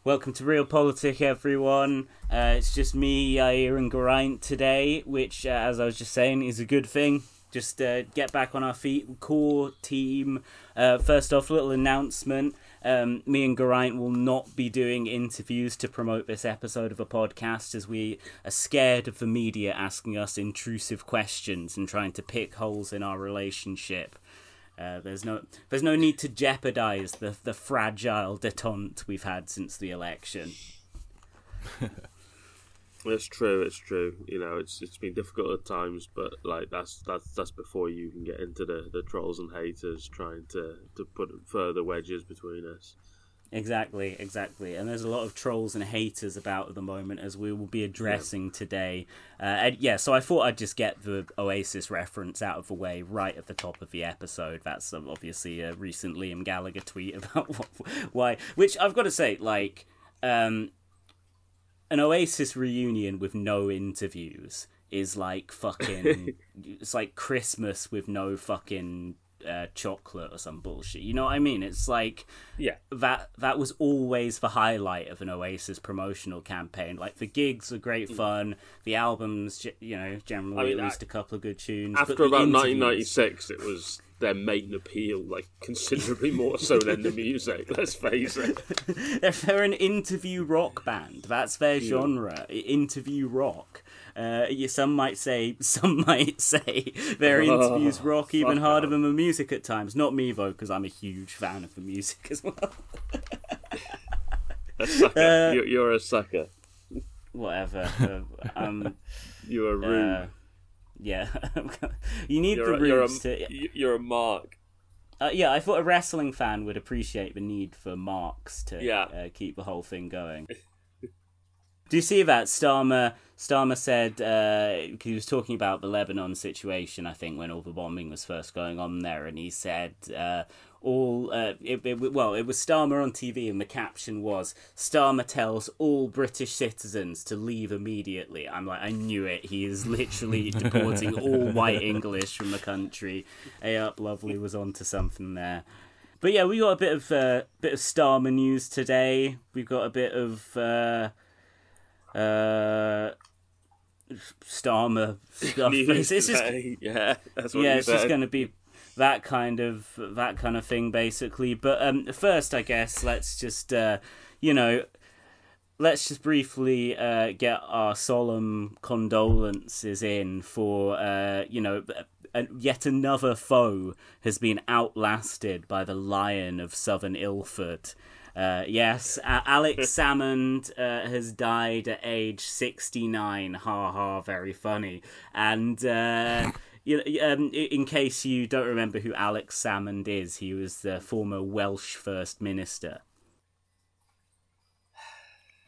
Welcome to Real Politik, everyone. It's just me, Yair, and Geraint today, which, as I was just saying, is a good thing. Just get back on our feet, core team. First off, a little announcement. Me and Geraint will not be doing interviews to promote this episode of a podcast, as we are scared of the media asking us intrusive questions and trying to pick holes in our relationship. There's no need to jeopardise the fragile détente we've had since the election. It's true. You know, it's been difficult at times, but like that's before you can get into the trolls and haters trying to put further wedges between us. Exactly. And there's a lot of trolls and haters about at the moment, as we will be addressing today. So I thought I'd just get the Oasis reference out of the way right at the top of the episode. That's obviously a recent Liam Gallagher tweet about why, which I've got to say, like, an Oasis reunion with no interviews is like fucking, it's like Christmas with no fucking chocolate or some bullshit. You know what I mean? It's like, yeah, that was always the highlight of an Oasis promotional campaign. Like, the gigs are great fun, the albums, you know, generally at least a couple of good tunes. After about 1996, it was their main appeal, like, considerably more so than the music, let's face it. They're an interview rock band. That's their genre, interview rock. Some might say their interviews rock even harder than the music at times. Not me, though, because I'm a huge fan of the music as well. A sucker. You're a sucker. Whatever. You are rude. Yeah. You need the roots to... You're a mark. Yeah, I thought a wrestling fan would appreciate the need for marks to keep the whole thing going. Do you see that? Starmer said, he was talking about the Lebanon situation, I think, when all the bombing was first going on there, and he said, it was Starmer on TV, and the caption was, Starmer tells all British citizens to leave immediately. I'm like, I knew it. He is literally deporting all white English from the country. Up Lovely was onto something there. But yeah, we got a bit of Starmer news today. We've got a bit of... Starmer stuff. It's just, that's what it's just going to be that kind of thing, basically. But first, I guess let's just briefly get our solemn condolences in for yet another foe has been outlasted by the Lion of Southern Ilford. Yes, Alex Salmond has died at age 69. Ha ha, very funny. And in case you don't remember who Alex Salmond is, he was the former Welsh First Minister.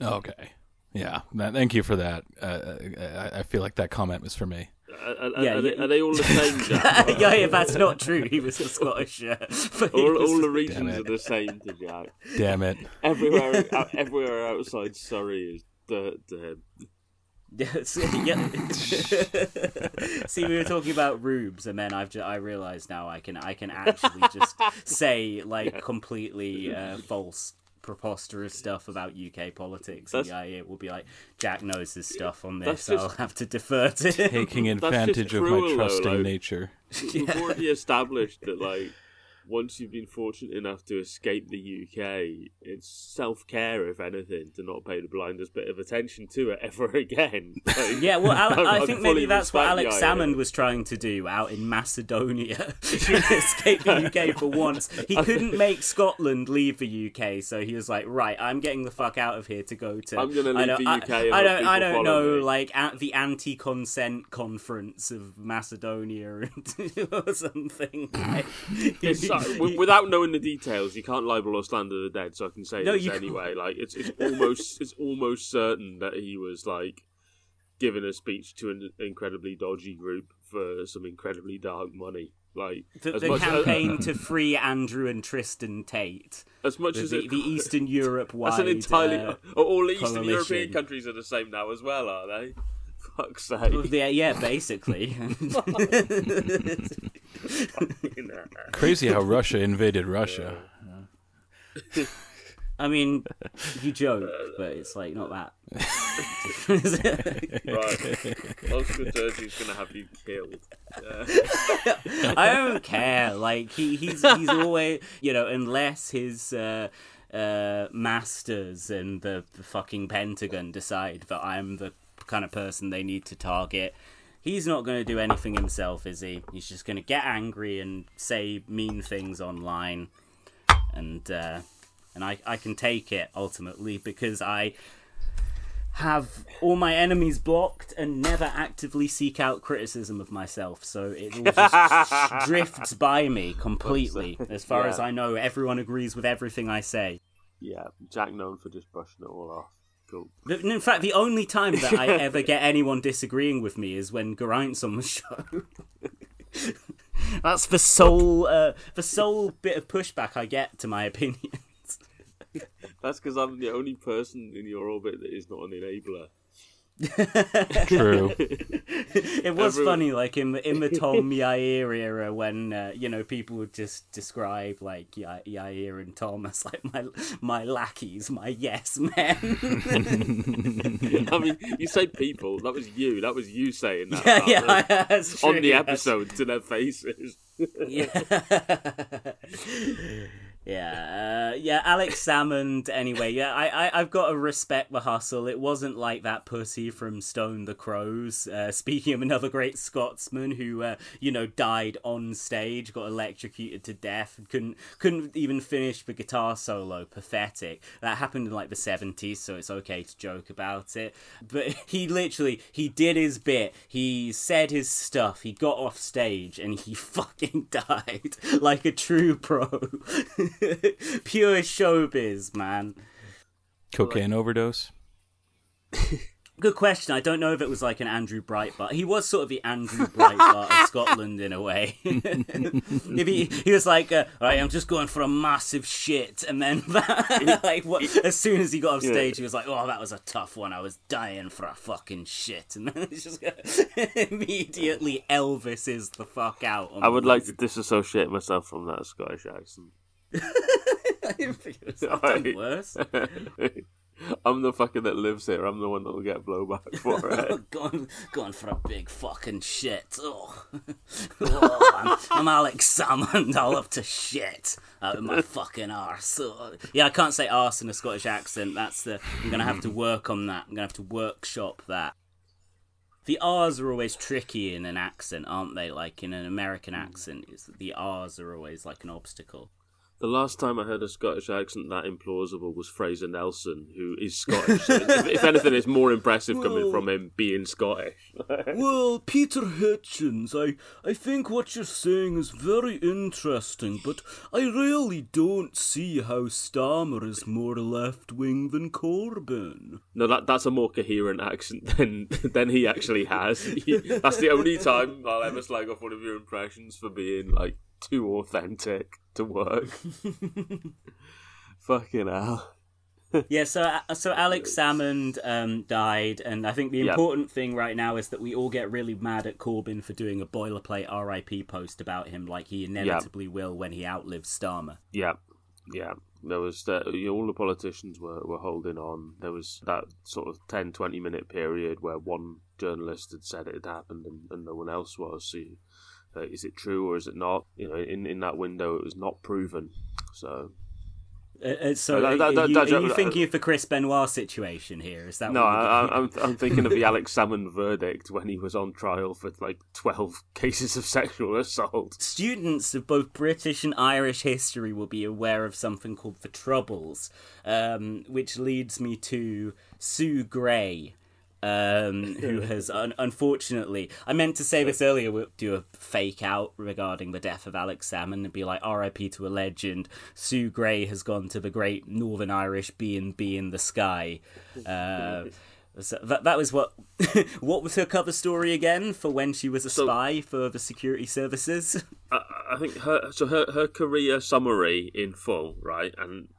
Okay. Yeah, thank you for that. I feel like that comment was for me. Are they all the same, Jack? Yeah, that's not true. He was a Scottish. All the regions are the same to Jack. Damn it! Everywhere outside Surrey is dirt to him. See, we were talking about rubes, and then I realised now I can actually just say completely false, preposterous stuff about UK politics. And it will be like, Jack knows his stuff on this, so I'll have to defer to him. Taking advantage of my trusting nature. We've already established that, once you've been fortunate enough to escape the UK, it's self-care, if anything, to not pay the blindest bit of attention to it ever again. Yeah, well, I think maybe that's what Alex Salmond was trying to do out in Macedonia. Escape the UK for once. He couldn't make Scotland leave the UK, so he was like, right, I'm getting the fuck out of here to go to... I'm going to leave the UK and I don't know, me. At the anti-consent conference of Macedonia or something. Without knowing the details, you can't libel or slander the dead. So I can say this anyway. It's almost certain that he was giving a speech to an incredibly dodgy group for some incredibly dark money. The campaign to free Andrew and Tristan Tate. As much as the Eastern Europe-wide. That's an entirely. All the Eastern coalition. European countries are the same now as well, are they? Fuck's sake. Yeah, basically. Crazy how Russia invaded Russia. I mean, you joke, but it's like not that. Right, Oscar Turgid's gonna have you killed. I don't care. Like he's always, unless his masters and the fucking Pentagon decide that I'm the kind of person they need to target. He's not going to do anything himself, is he? He's just going to get angry and say mean things online, and I can take it ultimately because I have all my enemies blocked and never actively seek out criticism of myself, so it all just drifts by me completely. As far as I know, everyone agrees with everything I say. Yeah, Jack known for just brushing it all off. Cool. In fact, the only time that I ever get anyone disagreeing with me is when Geraint's on the show. That's the sole bit of pushback I get to my opinions. That's because I'm the only person in your orbit that is not an enabler. True. It was funny, like in the Tom Yair era, when people would just describe like Yair and Tom as like my lackeys, my yes men. I mean, you say people. That was you saying that. That's true, on the episode to their faces. Yeah, Alex Salmond. Anyway, I've got to respect the hustle. It wasn't like that pussy from Stone the Crows. Speaking of another great Scotsman who, died on stage, got electrocuted to death, couldn't even finish the guitar solo. Pathetic. That happened in like the 70s, so it's okay to joke about it. But he did his bit. He said his stuff. He got off stage and he fucking died like a true pro. Pure showbiz, man. Cocaine overdose? Good question. I don't know if it was like an Andrew Breitbart. He was sort of the Andrew Breitbart of Scotland in a way. If he was like, all right, I'm just going for a massive shit, and then as soon as he got off stage, he was like, oh, that was a tough one. I was dying for a fucking shit, and then it's just immediately Elvises the fuck out. I would like to disassociate myself from that Scottish accent. I didn't think it was something worse. I'm the fucker that lives here. I'm the one that will get blowback for it. going for a big fucking shit. I'm Alex Salmond. I love to shit out of my fucking arse. I can't say arse in a Scottish accent. I'm gonna have to work on that. I'm gonna have to workshop that. The R's are always tricky in an accent, aren't they? Like in an American accent, the R's are always like an obstacle. The last time I heard a Scottish accent that implausible was Fraser Nelson, who is Scottish. So if anything, it's more impressive coming from him being Scottish. Well, Peter Hitchens, I think what you're saying is very interesting, but I really don't see how Starmer is more left-wing than Corbyn. No, that's a more coherent accent than he actually has. That's the only time I'll ever slag off one of your impressions for being, like, too authentic to work. Fucking hell. Yeah, so Alex Salmond died, and I think the important thing right now is that we all get really mad at Corbyn for doing a boilerplate RIP post about him, like he inevitably will when he outlives Starmer. Yeah. There was all the politicians were holding on. There was that sort of 10-20 minute period where one journalist had said it had happened and no one else was. So, is it true or is it not? In that window, it was not proven. So, are you thinking of the Chris Benoit situation here? Is that no? I'm thinking of the Alex Salmond verdict when he was on trial for like 12 cases of sexual assault. Students of both British and Irish history will be aware of something called the Troubles, which leads me to Sue Gray. Who has unfortunately, I meant to say this earlier, we'll do a fake out regarding the death of Alex Salmond and be like RIP to a legend. Sue Gray has gone to the great Northern Irish B&B in the sky. So that was what was her cover story again for when she was a spy for the security services? I think her career summary in full, right? And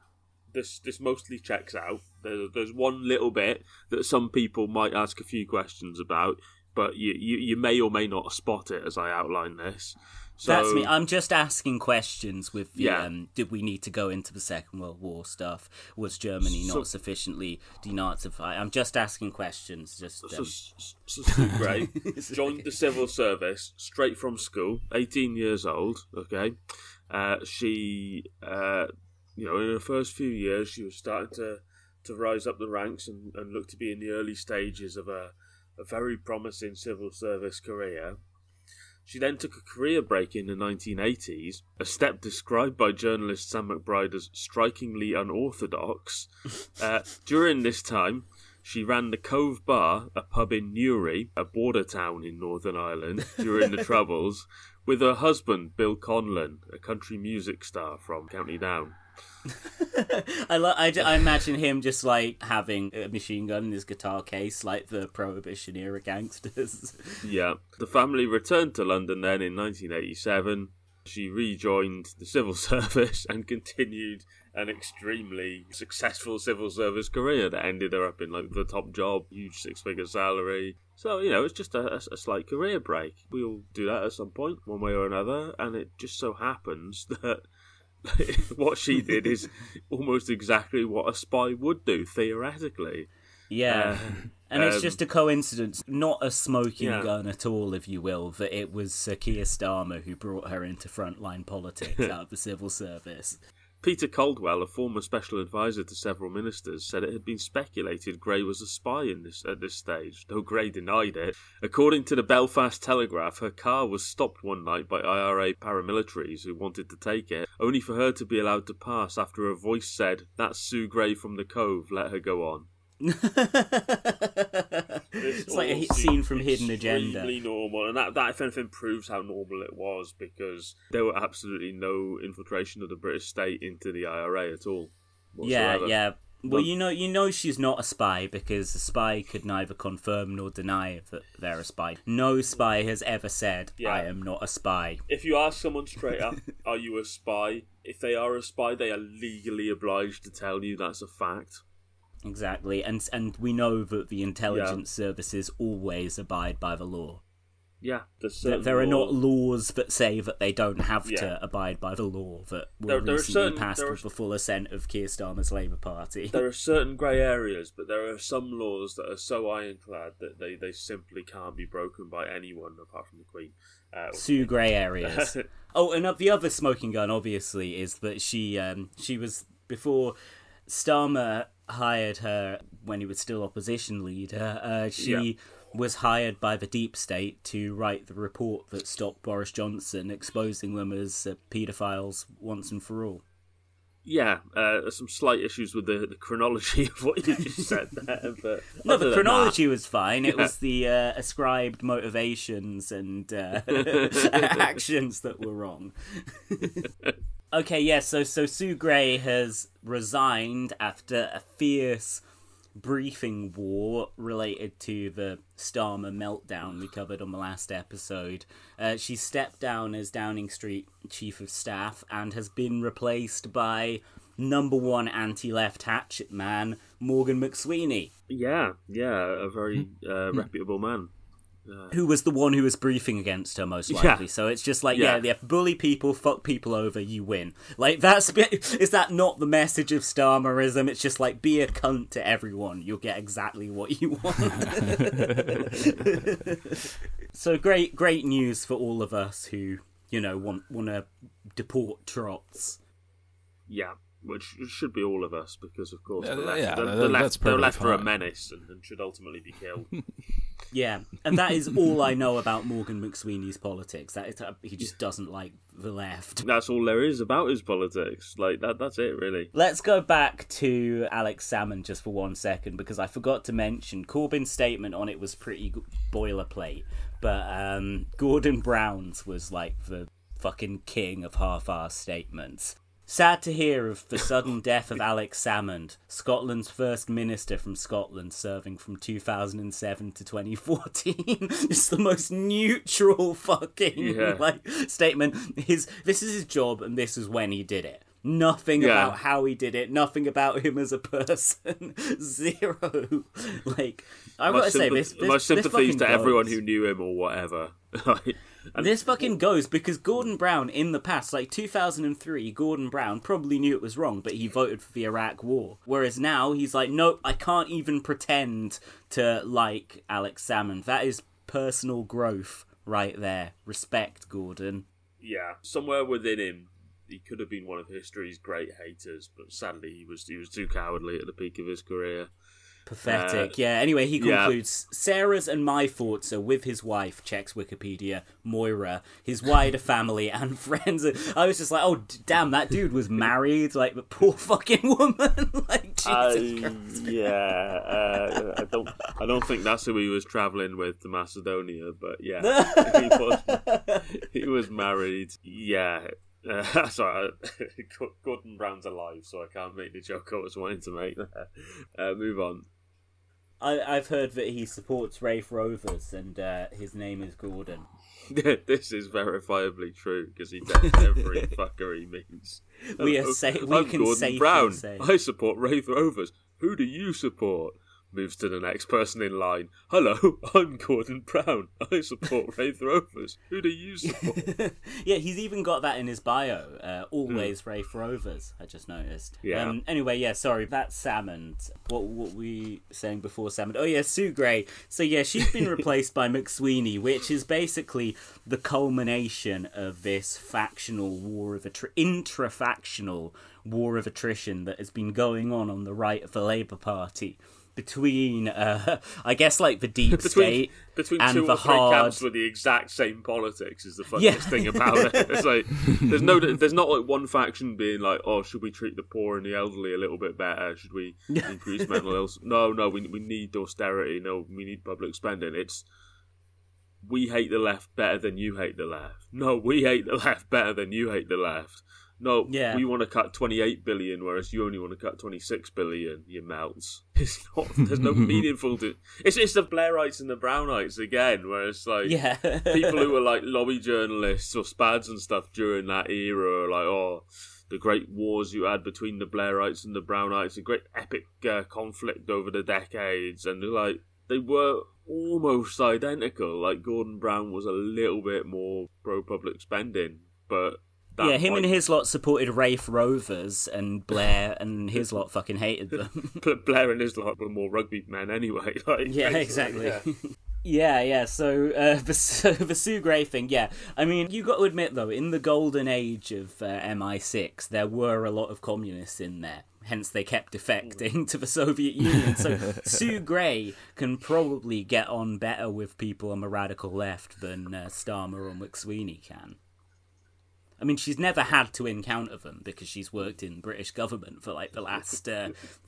this mostly checks out. There's one little bit that some people might ask a few questions about, but you may or may not spot it as I outline this. So, that's me. I'm just asking questions with the, did we need to go into the Second World War stuff? Was Germany not sufficiently denazified? I'm just asking questions. So Sue Gray joined the civil service straight from school, 18 years old, okay? She, in her first few years, she was starting to rise up the ranks and look to be in the early stages of a very promising civil service career. She then took a career break in the 1980s, a step described by journalist Sam McBride as strikingly unorthodox. During this time, she ran the Cove Bar, a pub in Newry, a border town in Northern Ireland, during the Troubles, with her husband, Bill Conlon, a country music star from County Down. I imagine him just like having a machine gun in his guitar case, like the Prohibition era gangsters. Yeah. The family returned to London then in 1987. She rejoined the civil service and continued an extremely successful civil service career that ended her up in like the top job, huge 6-figure salary. So, it's just a slight career break. We all do that at some point, one way or another, and it just so happens that what she did is almost exactly what a spy would do, theoretically. Yeah. And it's just a coincidence, not a smoking gun at all, if you will, that it was Keir Starmer who brought her into frontline politics out of the civil service. Peter Caldwell, a former special advisor to several ministers, said it had been speculated Gray was a spy at this stage, though Gray denied it. According to the Belfast Telegraph, her car was stopped one night by IRA paramilitaries who wanted to take it, only for her to be allowed to pass after a voice said, "That's Sue Gray from the Cove, let her go on." It's like a scene from Hidden Agenda. Extremely normal, and that if anything proves how normal it was, because there were absolutely no infiltration of the British state into the IRA at all whatsoever. Yeah. Well, you know she's not a spy, because a spy could neither confirm nor deny that they're a spy. No spy has ever said, I am not a spy. If you ask someone straight up, are you a spy? If they are a spy, they are legally obliged to tell you that's a fact. Exactly, and we know that the intelligence services always abide by the law. Yeah, there are not laws that say that they don't have to abide by the law that were recently passed with the full assent of Keir Starmer's Labour Party. There are certain grey areas, but there are some laws that are so ironclad that they simply can't be broken by anyone apart from the Queen. Two grey areas. Oh, and the other smoking gun, obviously, is that she was, before Starmer hired her when he was still opposition leader, she was hired by the deep state to write the report that stopped Boris Johnson exposing them as paedophiles once and for all. Yeah, some slight issues with the chronology of what you just said there. But no, the chronology was fine. It was the ascribed motivations and actions that were wrong. Okay, yeah, so Sue Gray has resigned after a fierce briefing war related to the Starmer meltdown we covered on the last episode. She stepped down as Downing Street Chief of Staff and has been replaced by number one anti-left hatchet man, Morgan McSweeney. Yeah, a very reputable man. Who was the one who was briefing against her, most likely. So it's just like, bully people, fuck people over, you win. Like, is that not the message of Starmerism? It's just like, be a cunt to everyone. You'll get exactly what you want. So great news for all of us who, want to deport trots. Yeah. Which should be all of us, because of course the left are a menace and should ultimately be killed. Yeah, and that is all I know about Morgan McSweeney's politics. That is, he just doesn't like the left. That's all there is about his politics. Like that's it, really. Let's go back to Alex Salmond just for 1 second, because I forgot to mention Corbyn's statement on it was pretty boilerplate, but Gordon Brown's was like the fucking king of half-assed statements. Sad to hear of the sudden death of Alex Salmond, Scotland's first minister from Scotland, serving from 2007 to 2014. It's the most neutral fucking statement. This is his job, and this is when he did it. Nothing about how he did it. Nothing about him as a person. Zero. Like, I gotta say, this my sympathies this to everyone who knew him or whatever. This fucking goes because Gordon Brown in the past, like 2003, Gordon Brown probably knew it was wrong, but he voted for the Iraq War. Whereas now he's like, nope, I can't even pretend to like Alex Salmond. That is personal growth right there. Respect, Gordon. Yeah, somewhere within him, he could have been one of history's great haters, but sadly he was too cowardly at the peak of his career. Pathetic. Anyway, he concludes, Sarah's and my thoughts are with his wife, checks Wikipedia, Moira, his wider family and friends. I was just like, oh, damn, that dude was married. Like, the poor fucking woman. Like, Jesus Christ. Yeah. I don't think that's who he was travelling with to Macedonia, but yeah. he was married. Yeah. Sorry, Gordon Brown's alive, so I can't make the joke I was wanting to make there. Move on. I've heard that he supports Rafe Rovers, and his name is Gordon. This is verifiably true, because he does every fucker he means. We can Gordon safely Brown. say. I support Rafe Rovers. Who do you support? Moves to the next person in line. Hello, I'm Gordon Brown. I support Rafe Rovers. Who do you support? Yeah, he's even got that in his bio. Always Rafe Rovers, I just noticed. Yeah. Anyway, yeah, sorry, that's Salmond. What were we saying before Salmond? Oh, yeah, Sue Gray. So, yeah, she's been replaced by McSweeney, which is basically the culmination of this factional war of intra-factional war of attrition that has been going on the right of the Labour Party. Between, I guess, like the deep state between and two the or three hard camps with the exact same politics is the funniest thing about it. It's like there's not like one faction being like, oh, should we treat the poor and the elderly a little bit better? Should we increase mental illness? No, we need austerity. No, we need public spending. It's we hate the left better than you hate the left. No, we hate the left better than you hate the left. No, we want to cut 28 billion, whereas you only want to cut 26 billion, you melts. It's not, there's no meaningful to... It's the Blairites and the Brownites again, where it's like... Yeah. People who were like lobby journalists or spads and stuff during that era are like, oh, the great wars you had between the Blairites and the Brownites, a great epic conflict over the decades, and like, they were almost identical. Like, Gordon Brown was a little bit more pro-public spending, but... Yeah, him and his lot supported Rafe Rovers, and Blair and his lot fucking hated them. Blair and his lot were more rugby men anyway. Like, yeah, exactly. Yeah. So the Sue Gray thing, yeah. I mean, you got to admit, though, in the golden age of MI6, there were a lot of communists in there. Hence, they kept defecting to the Soviet Union. So Sue Gray can probably get on better with people on the radical left than Starmer or McSweeney can. I mean, she's never had to encounter them because she's worked in British government for like the last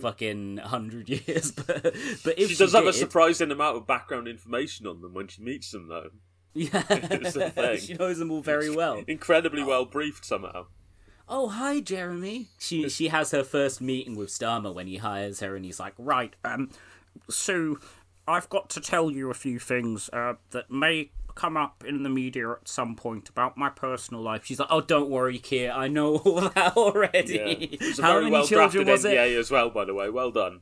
fucking 100 years. But if she does have a surprising amount of background information on them when she meets them, though. Yeah, it's the thing. She knows them all very well. Incredibly well briefed somehow. Oh, hi, Jeremy. She has her first meeting with Starmer when he hires her, and he's like, right, Sue, I've got to tell you a few things that may come up in the media at some point about my personal life. She's like, oh, don't worry, Keir, I know all that already. Yeah. How many children was it? NDA as well, by the way. Well done,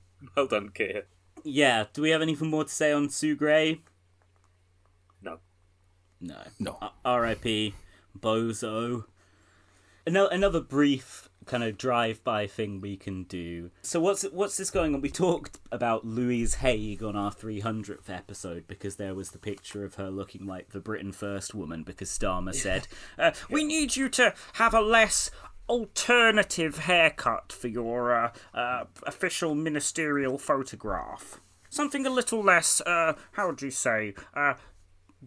Keir. Yeah. Do we have anything more to say on Sue Gray? No. R.I.P. Bozo. Another brief kind of drive-by thing we can do. So what's this going on? We talked about Louise Haig on our 300th episode because there was the picture of her looking like the Britain First woman because Starmer said, we need you to have a less alternative haircut for your official ministerial photograph. Something a little less, how would you say,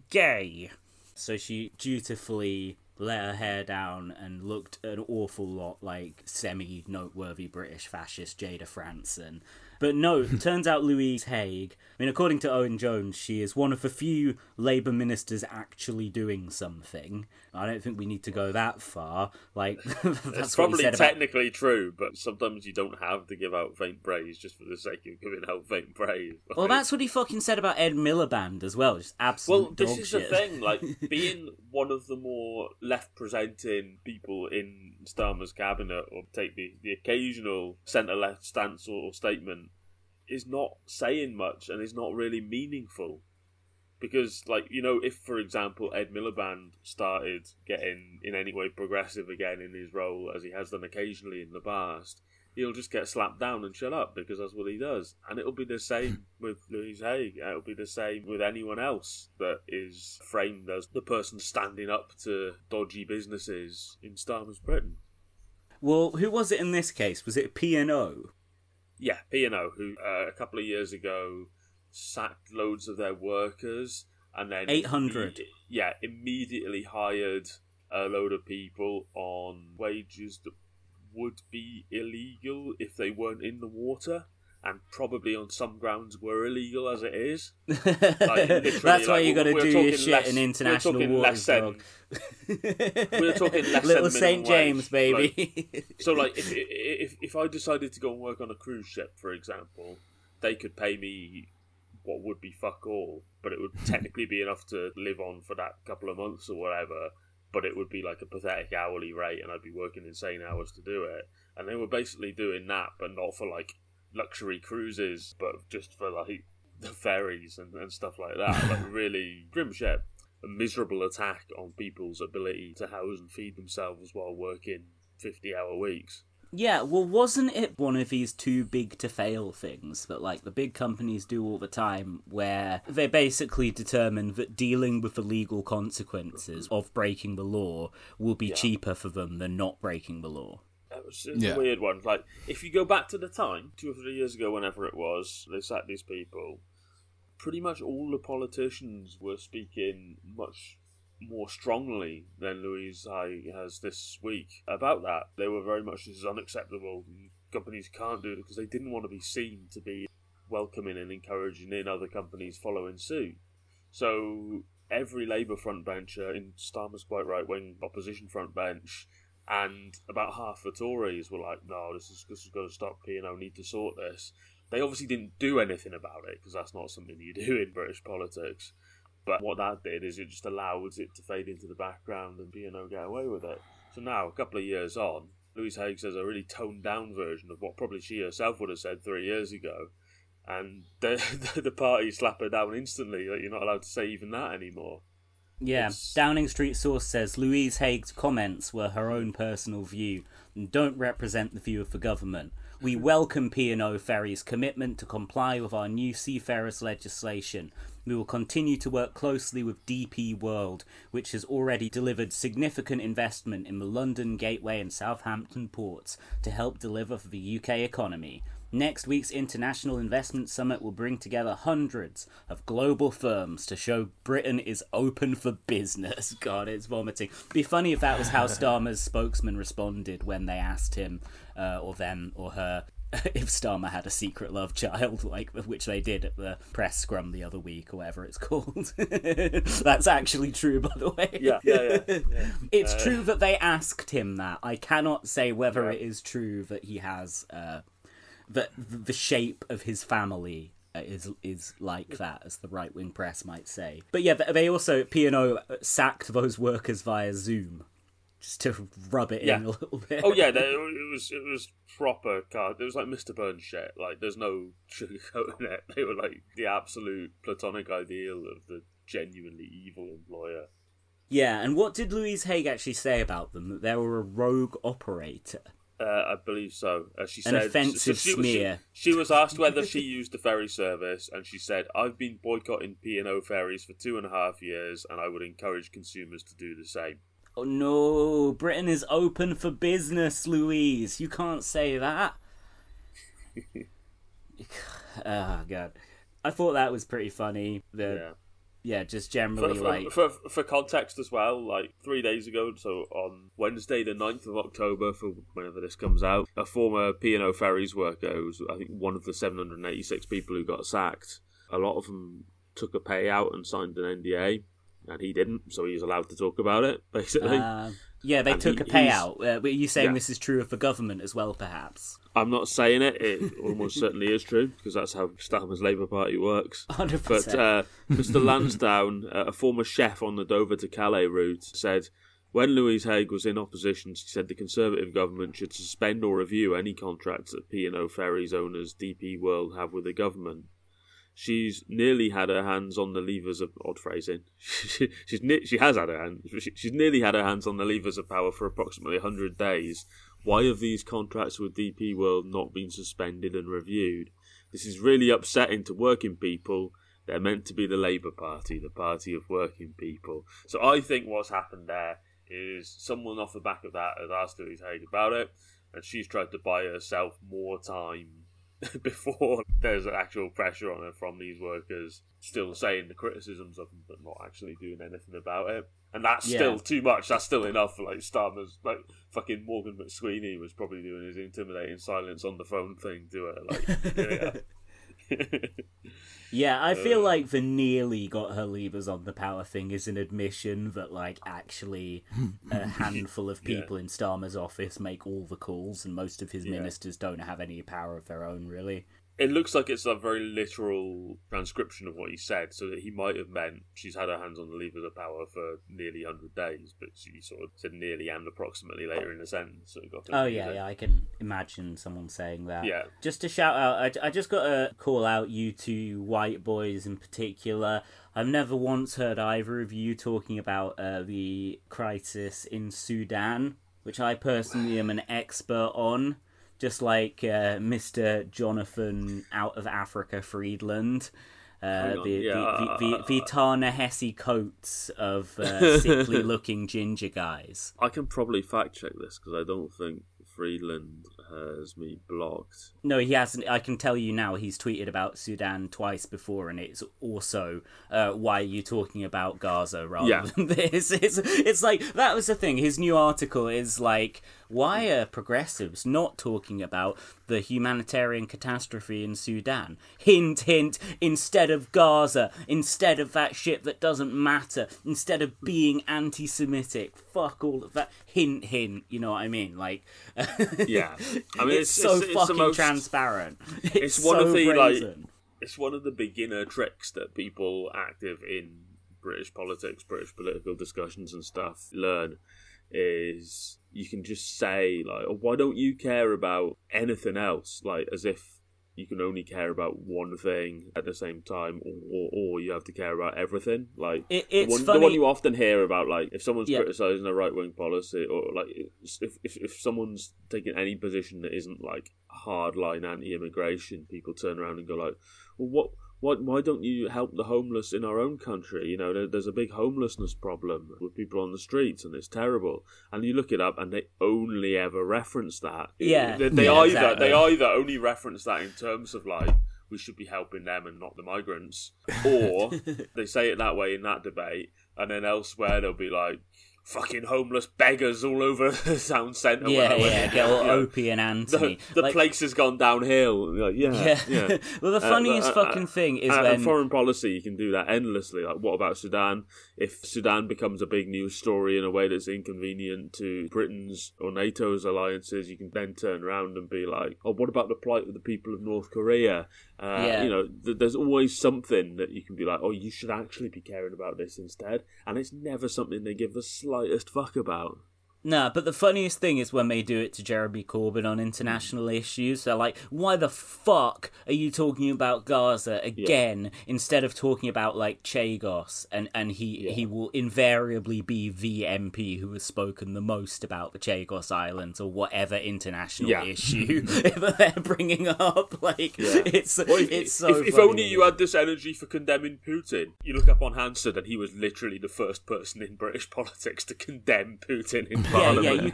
gay. So she dutifully let her hair down and looked an awful lot like semi-noteworthy British fascist Jada Franson. But no, it turns out Louise Haig, I mean, according to Owen Jones, she is one of the few Labour ministers actually doing something. I don't think we need to go that far. Like, that's it's what probably he said technically true, but sometimes you don't have to give out faint praise just for the sake of giving out faint praise. Like, well, that's what he fucking said about Ed Miliband as well, just absolute dog shit. Well, this is the thing, like, being one of the more left-presenting people in Starmer's cabinet, or take the occasional centre-left stance or statement, is not saying much and is not really meaningful. Because, like, you know, if, for example, Ed Miliband started getting in any way progressive again in his role, as he has done occasionally in the past, he'll just get slapped down and shut up, because that's what he does. And it'll be the same with Louise Haig. It'll be the same with anyone else that is framed as the person standing up to dodgy businesses in Starmer's Britain. Well, who was it in this case? Was it P&O? Yeah, P&O, who a couple of years ago sacked loads of their workers and then 800. Immediately hired a load of people on wages that would be illegal if they weren't in the water, and probably on some grounds were illegal as it is. That's why you got to do your shit in international waters, dog. We're talking less Little than St. James, wage. baby. So, like, if I decided to go and work on a cruise ship, for example, they could pay me what would be fuck all, but it would technically be enough to live on for that couple of months or whatever, but it would be like a pathetic hourly rate, and I'd be working insane hours to do it. And they were basically doing that, but not for, like, luxury cruises, but just for, like, the ferries and stuff like that. Like, really grim shit. A miserable attack on people's ability to house and feed themselves while working 50-hour weeks. Yeah, well, wasn't it one of these too big to fail things that, like, the big companies do all the time, where they basically determine that dealing with the legal consequences of breaking the law will be cheaper for them than not breaking the law? It was a weird one. Like, if you go back to the time, 2 or 3 years ago, whenever it was, they sacked these people, pretty much all the politicians were speaking much more strongly than Louise Haig has this week about that. They were very much, this is unacceptable. Companies can't do it, because they didn't want to be seen to be welcoming and encouraging in other companies following suit. So every Labour frontbencher, in Starmer's quite right-wing opposition frontbench, and about half the Tories were like, no, this is going to stop, P&O need to sort this. They obviously didn't do anything about it, because that's not something you do in British politics. But what that did is it just allowed it to fade into the background and P&O get away with it. So now, a couple of years on, Louise Haig says a really toned-down version of what probably she herself would have said 3 years ago. And the party slap her down instantly. Like, you're not allowed to say even that anymore. Yeah, Downing Street source says Louise Haig's comments were her own personal view and don't represent the view of the government. We welcome P&O Ferries' commitment to comply with our new seafarers legislation. We will continue to work closely with DP World, which has already delivered significant investment in the London, Gateway and Southampton ports to help deliver for the UK economy. Next week's International Investment Summit will bring together hundreds of global firms to show Britain is open for business. God, it's vomiting. It'd be funny if that was how Starmer's spokesman responded when they asked him, or them, or her, if Starmer had a secret love child, like which they did at the press scrum the other week, or whatever it's called. That's actually true, by the way. Yeah. It's true that they asked him that. I cannot say whether it is true that he has... that the shape of his family is like that, as the right-wing press might say. But yeah, they also, P&O sacked those workers via Zoom, just to rub it in a little bit. Oh yeah, it was proper card. It was like Mr. Burns shit. Like, there's no sugarcoating it. They were like the absolute platonic ideal of the genuinely evil employer. Yeah, and what did Louise Haig actually say about them? That they were a rogue operator? I believe so. She An said, offensive smear. She was asked whether she used the ferry service, and she said, I've been boycotting P&O ferries for 2.5 years, and I would encourage consumers to do the same. Oh no, Britain is open for business, Louise. You can't say that. Oh, God. I thought that was pretty funny. Yeah, just generally, For context as well, like 3 days ago, so on Wednesday the 9th of October, for whenever this comes out, a former P&O Ferries worker, who was, I think, one of the 786 people who got sacked, a lot of them took a payout and signed an NDA, and he didn't, so he was allowed to talk about it, basically. Yeah, they took a payout. Are you saying this is true of the government as well, perhaps? I'm not saying it. It almost certainly is true, because that's how Starmer's Labour Party works. 100%. But Mr. Lansdowne, a former chef on the Dover to Calais route, said, when Louise Haig was in opposition, she said the Conservative government should suspend or review any contracts that P&O Ferries owners DP World have with the government. she's nearly had her hands on the levers of odd phrasing. She has had her hands. She's nearly had her hands on the levers of power for approximately 100 days. Why have these contracts with DP World not been suspended and reviewed? This is really upsetting to working people. They're meant to be the Labour Party, the party of working people. So I think what's happened there is someone off the back of that has asked her his age about it, and she's tried to buy herself more time before there's actual pressure on her from these workers, still saying the criticisms of them but not actually doing anything about it. And that's still too much. That's still enough for like Starmer's, like fucking Morgan McSweeney was probably doing his intimidating silence on the phone thing to her. Like, yeah, I feel like the nearly got her levers on the power thing is an admission that, like, actually a handful of people in Starmer's office make all the calls, and most of his ministers don't have any power of their own, really. It looks like it's a very literal transcription of what he said, so that he might have meant she's had her hands on the levers of power for nearly 100 days, but she sort of said nearly and approximately later in the sentence. So it got yeah, I can imagine someone saying that. Yeah. Just to shout out, I just got to call out you two white boys in particular. I've never once heard either of you talking about the crisis in Sudan, which I personally am an expert on. Just like Mr. Jonathan out of Africa Freedland, the Ta-Nehisi coats of sickly-looking ginger guys. I can probably fact-check this, because I don't think Freedland has me blocked. No, he hasn't. I can tell you now, he's tweeted about Sudan twice before, and it's also why are you talking about Gaza rather than this? It's like, that was the thing. His new article is like, why are progressives not talking about the humanitarian catastrophe in Sudan? Hint, hint, instead of Gaza, instead of that shit that doesn't matter, instead of being anti-Semitic, fuck all of that. Hint, hint, you know what I mean? Like, yeah. I mean, it's so fucking transparent. It's one so of the brazen. It's one of the beginner tricks that people active in British politics, British political discussions and stuff learn. Is you can just say, like, oh, why don't you care about anything else? Like, as if you can only care about one thing at the same time, or you have to care about everything. Like, it's the one you often hear about, like, if someone's criticising a right-wing policy, or, like, if someone's taking any position that isn't, like, hardline anti-immigration, people turn around and go, like, well, why don't you help the homeless in our own country? You know, there's a big homelessness problem with people on the streets, and it's terrible. And you look it up, and they only ever reference that. Yeah, they either only reference that in terms of, like, we should be helping them and not the migrants, or they say it that way in that debate, and then elsewhere they'll be like, fucking homeless beggars all over the town centre. Get all Opie and Anthony. The place has gone downhill. Like, yeah. Well, the funniest fucking thing is when... foreign policy, you can do that endlessly. Like, what about Sudan? If Sudan becomes a big news story in a way that's inconvenient to Britain's or NATO's alliances, you can then turn around and be like, oh, what about the plight of the people of North Korea? You know, there's always something that you can be like, oh, you should actually be caring about this instead. And it's never something they give the slightest fuck about. No, but the funniest thing is when they do it to Jeremy Corbyn on international issues. They're like, why the fuck are you talking about Gaza again instead of talking about, like, Chagos? And he will invariably be the MP who has spoken the most about the Chagos Islands or whatever international issue that they're bringing up. Like, it's so if only you had this energy for condemning Putin. You look up on Hansard and he was literally the first person in British politics to condemn Putin in Parliament. You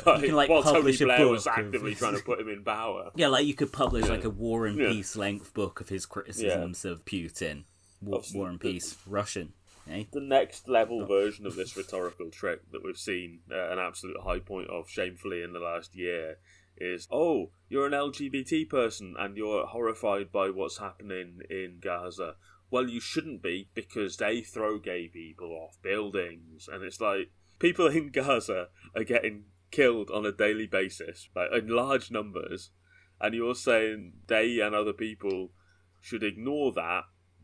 can like while publish Tony a Blair book was actively trying to put him in power. Yeah, like you could publish like a War and Peace length book of his criticisms of Putin. War and Peace, Russian. Eh? The next level version of this rhetorical trick that we've seen an absolute high point of shamefully in the last year is, oh, you're an LGBT person and you're horrified by what's happening in Gaza. Well, you shouldn't be, because they throw gay people off buildings. And it's like, people in Gaza are getting killed on a daily basis, like in large numbers, and you're saying they and other people should ignore that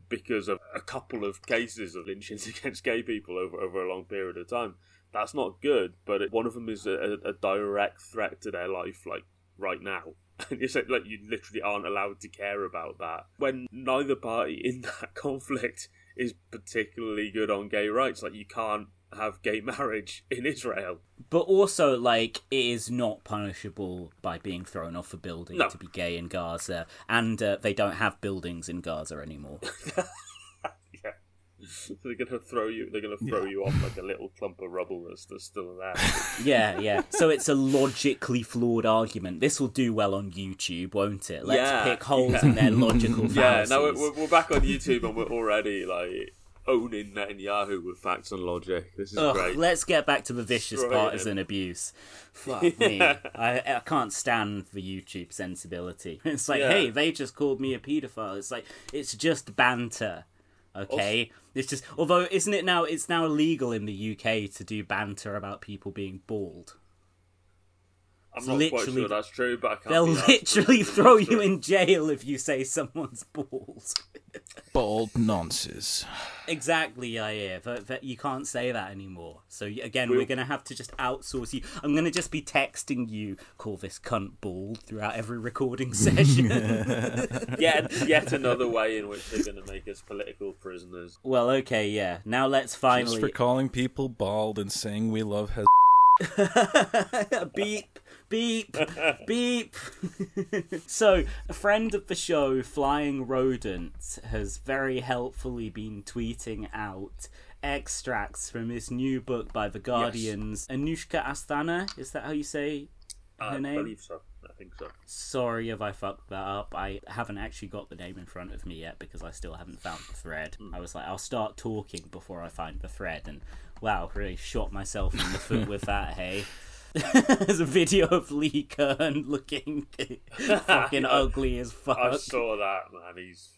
because of a couple of cases of lynchings against gay people over a long period of time. That's not good, but one of them is a direct threat to their life, like, right now. And you say, like, you literally aren't allowed to care about that. When neither party in that conflict is particularly good on gay rights. Like, you can't have gay marriage in Israel. But also, like, it is not punishable by being thrown off a building to be gay in Gaza. And they don't have buildings in Gaza anymore. Yeah. They're gonna throw you off like a little clump of rubble that's still there. Yeah. So it's a logically flawed argument. This will do well on YouTube, won't it? Let's pick holes in their logical fallacies. Yeah, now we're back on YouTube and we're already like owning Netanyahu with facts and logic. This is great. Let's get back to the vicious partisan abuse. Fuck me. I can't stand the YouTube sensibility. It's like, hey, they just called me a paedophile. It's like, it's just banter. Okay, it's just. Although, isn't it now? It's now illegal in the UK to do banter about people being bald. I'm not quite sure that's true, but I can't. They'll literally throw you in jail if you say someone's bald. Bald nonsense. Exactly, yeah. But you can't say that anymore. So again, we're going to have to just outsource you. I'm going to just be texting you, call this cunt bald, throughout every recording session. Yet another way in which they're going to make us political prisoners. Well, okay, yeah. Now let's finally... Just for calling people bald and saying we love his... Beep. Beep, beep. So, a friend of the show, Flying Rodent, has very helpfully been tweeting out extracts from this new book by The Guardian's Anushka Asthana. Is that how you say her name? I believe so. I think so. Sorry if I fucked that up. I haven't actually got the name in front of me yet because I still haven't found the thread. I was like, I'll start talking before I find the thread, and wow, really shot myself in the foot with that, hey? There's a video of Lee Kern looking fucking ugly as fuck. I saw that, man. He's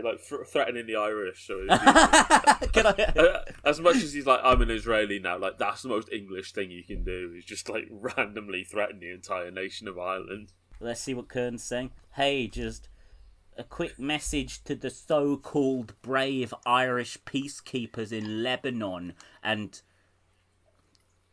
like threatening the Irish. So as much as he's like, I'm an Israeli now, like that's the most English thing you can do. Is just like randomly threaten the entire nation of Ireland. Let's see what Kern's saying. Hey, just a quick message to the so-called brave Irish peacekeepers in Lebanon and...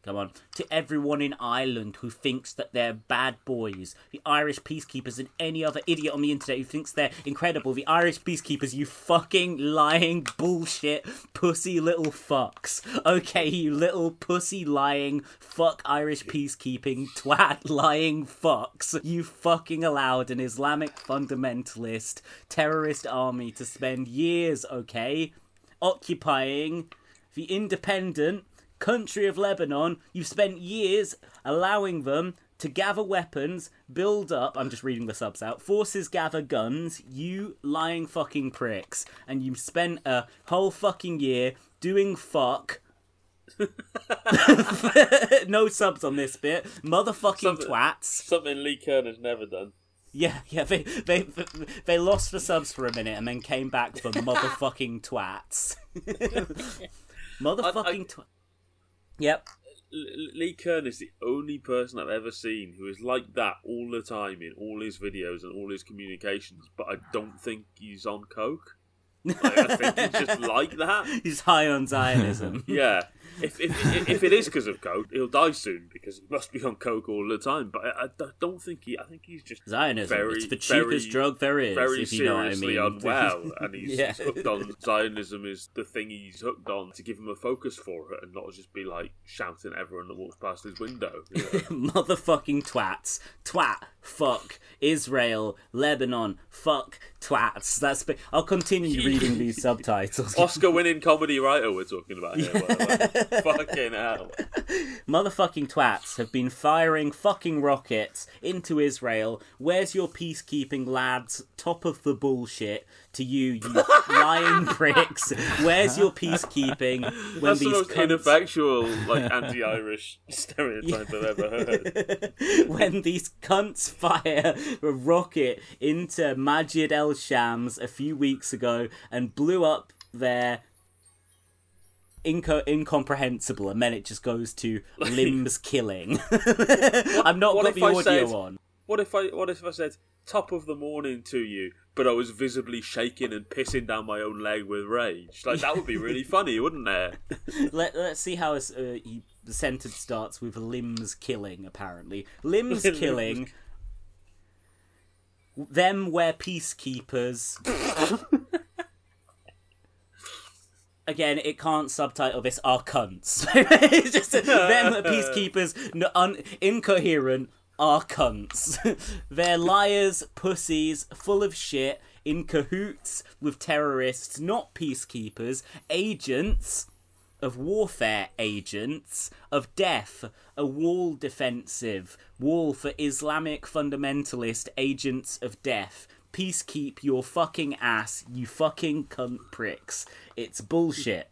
Come on. To everyone in Ireland who thinks that they're bad boys. The Irish peacekeepers and any other idiot on the internet who thinks they're incredible. The Irish peacekeepers, you fucking lying bullshit pussy little fucks. Okay, you little pussy lying fuck Irish peacekeeping twat lying fucks. You fucking allowed an Islamic fundamentalist terrorist army to spend years, okay, occupying the independent country of Lebanon. You've spent years allowing them to gather weapons, build up, I'm just reading the subs out, forces gather guns, you lying fucking pricks, and you spent a whole fucking year doing fuck. No subs on this bit. Motherfucking twats. Something Lee Kern has never done. Yeah, they lost the subs for a minute and then came back for motherfucking twats. Motherfucking twats. Yep. Lee Kern is the only person I've ever seen who is like that all the time in all his videos and all his communications, but I don't think he's on coke. Like, I think he's just like that. He's high on Zionism. Yeah. If it is because of coke, he'll die soon because he must be on coke all the time. But I don't think I think he's just Zionism. It's the cheapest drug there is. Very if you know what I seriously mean. unwell, and he's hooked on Zionism is the thing he's hooked on to give him a focus for it, and not just be like shouting at everyone that walks past his window. You know? Motherfucking twats, twat, fuck Israel, Lebanon, fuck twats. I'll continue reading these subtitles. Oscar-winning comedy writer we're talking about here. Fucking hell. Motherfucking twats have been firing fucking rockets into Israel. Where's your peacekeeping, lads? Top of the bullshit to you lying pricks. Where's your peacekeeping when That's these the most ineffectual, like, anti-Irish stereotype I've ever heard. When these cunts fire a rocket into Majid el-Shams a few weeks ago and blew up their incomprehensible, and then it just goes to limbs killing. I've not got the audio on. What if I said top of the morning to you, but I was visibly shaking and pissing down my own leg with rage? Like, that would be really funny, wouldn't it? Let's see how the sentence starts with limbs killing. Apparently, limbs killing. Them were peacekeepers. Again, it can't subtitle this are cunts. It's just them peacekeepers, incoherent, are cunts. They're liars, pussies, full of shit, in cahoots with terrorists, not peacekeepers, agents of warfare, agents of death, a wall defensive, wall for Islamic fundamentalist agents of death. Peace keep your fucking ass, you fucking cunt pricks. It's bullshit.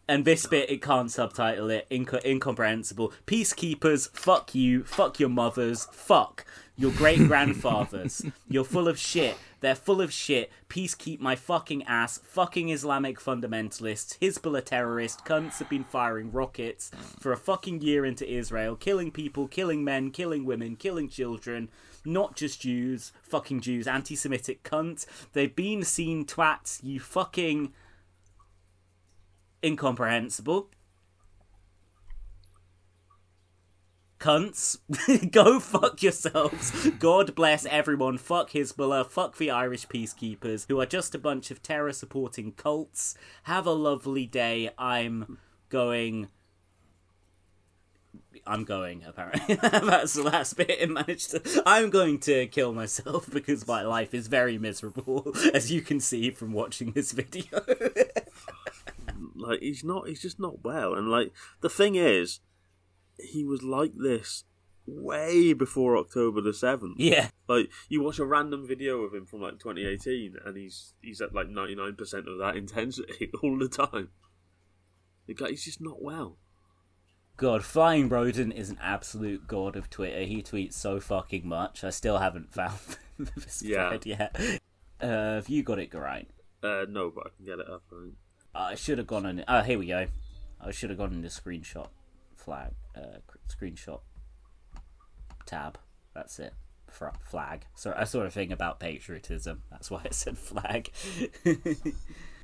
And this bit, it can't subtitle it. Incomprehensible. Peacekeepers, fuck you, fuck your mothers, fuck your great-grandfathers. You're full of shit. They're full of shit. Peace keep my fucking ass. Fucking Islamic fundamentalists. Hezbollah terrorists. Cunts have been firing rockets for a fucking year into Israel. Killing people, killing men, killing women, killing children. Not just Jews. Fucking Jews. Anti-Semitic cunts. They've been seen twats. You fucking... incomprehensible. Cunts. Go fuck yourselves. God bless everyone. Fuck Hezbollah. Fuck the Irish peacekeepers, who are just a bunch of terror-supporting cults. Have a lovely day. I'm going, apparently. That's the last bit it managed to... I'm going to kill myself because my life is very miserable, as you can see from watching this video. Like, he's just not well. And, like, the thing is, he was like this way before October the 7th. Yeah. Like, you watch a random video of him from, like, 2018, and he's at, like, 99% of that intensity all the time. Like, he's just not well. God, Flying Rodent is an absolute god of Twitter. He tweets so fucking much. I still haven't found this thread yet. Have you got it, Geraint? No, but I can get it up, I think. I should have gone on... Oh, here we go. I should have gone in the screenshot screenshot tab. That's it. Flag. So I sort of thing about patriotism. That's why I said flag.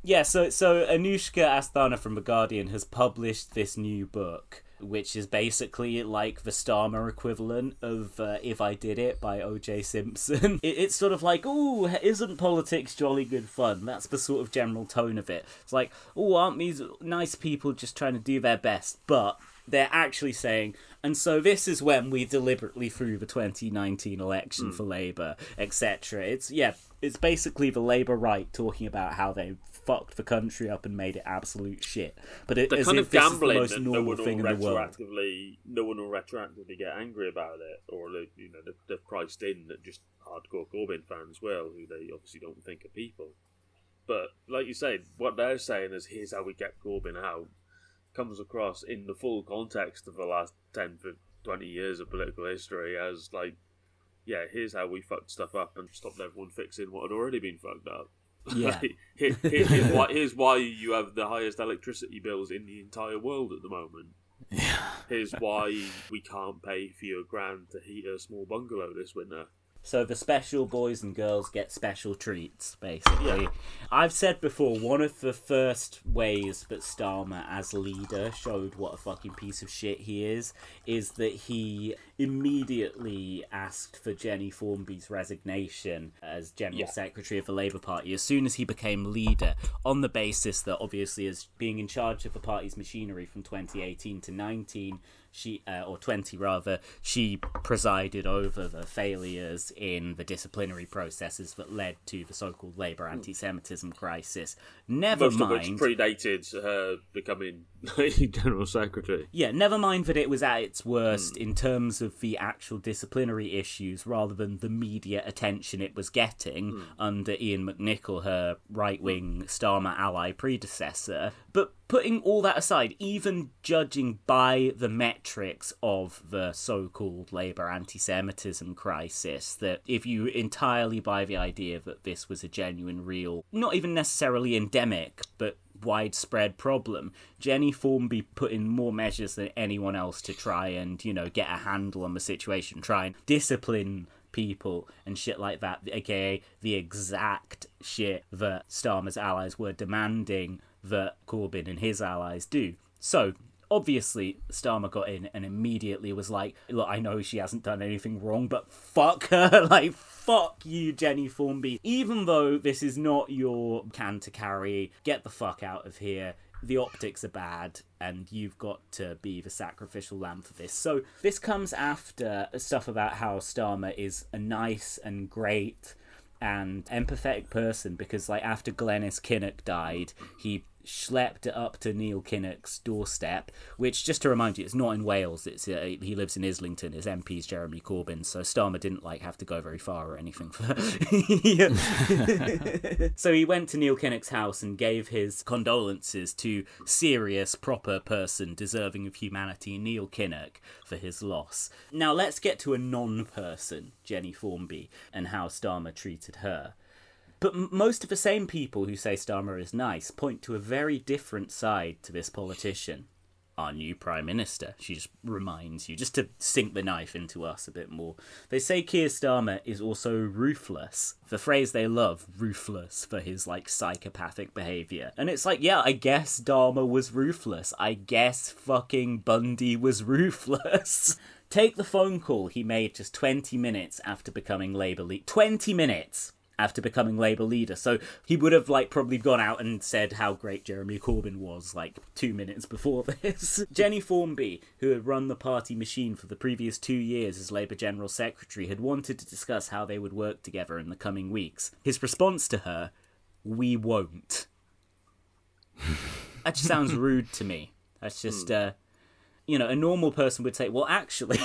Yeah, so Anushka Asthana from The Guardian has published this new book, which is basically like the Starmer equivalent of If I Did It by O.J. Simpson. It's sort of like, ooh, isn't politics jolly good fun? That's the sort of general tone of it. It's like, ooh, aren't these nice people just trying to do their best? But they're actually saying, and so this is when we deliberately threw the 2019 election for Labour, etc. It's basically the Labour right talking about how they fucked the country up and made it absolute shit. But they're kind of gambling this is the most normal thing in the world. No one will retroactively get angry about it, or they're priced in that just hardcore Corbyn fans will, who they obviously don't think are people. But like you say, what they're saying is, here's how we get Corbyn out, comes across in the full context of the last 10 to 20 years of political history as like, yeah, here's how we fucked stuff up and stopped everyone fixing what had already been fucked up. Yeah. here's why you have the highest electricity bills in the entire world at the moment. Yeah. Here's why we can't pay for your grand to heat a small bungalow this winter. So the special boys and girls get special treats, basically. Yeah. I've said before, one of the first ways that Starmer as leader showed what a fucking piece of shit he is that he immediately asked for Jenny Formby's resignation as General Secretary of the Labour Party as soon as he became leader, on the basis that obviously as being in charge of the party's machinery from 2018 to 19, or 20 rather, she presided over the failures in the disciplinary processes that led to the so-called Labour anti-Semitism crisis. Most of which predated her becoming General Secretary. Yeah, never mind that it was at its worst in terms of the actual disciplinary issues rather than the media attention it was getting under Ian McNicol, her right-wing Starmer ally predecessor. But putting all that aside, even judging by the metrics of the so-called Labour anti-Semitism crisis, that if you entirely buy the idea that this was a genuine, real, not even necessarily endemic, but widespread problem, Jenny Formby put in more measures than anyone else to try and, get a handle on the situation, try and discipline people and shit like that, aka the exact shit that Starmer's allies were demanding that Corbyn and his allies do. So, Obviously, Starmer got in and immediately was like, look, I know she hasn't done anything wrong, but fuck her. Like, fuck you, Jenny Formby. Even though this is not your can to carry, get the fuck out of here. The optics are bad, and you've got to be the sacrificial lamb for this. So this comes after stuff about how Starmer is a nice and great and empathetic person, because, like, after Glenys Kinnock died, he schlepped it up to Neil Kinnock's doorstep, which, just to remind you, it's not in Wales. It's he lives in Islington. His MP's Jeremy Corbyn, so Starmer didn't have to go very far or anything. So he went to Neil Kinnock's house and gave his condolences to serious, proper person deserving of humanity, Neil Kinnock, for his loss. Now let's get to a non-person, Jenny Formby, and how Starmer treated her. But most of the same people who say Starmer is nice point to a very different side to this politician. Our new Prime Minister, she just reminds you, just to sink the knife into us a bit more. They say Keir Starmer is also ruthless. The phrase they love, ruthless, for his, psychopathic behaviour. And it's yeah, I guess Dahmer was ruthless. I guess fucking Bundy was ruthless. Take the phone call he made just 20 minutes after becoming Labour leader. 20 minutes! After becoming Labour leader. So he would have probably gone out and said how great Jeremy Corbyn was 2 minutes before this. Jenny Formby, who had run the party machine for the previous 2 years as Labour General Secretary, had wanted to discuss how they would work together in the coming weeks. His response to her, "We won't." That just sounds rude to me. That's just a normal person would say, well, actually,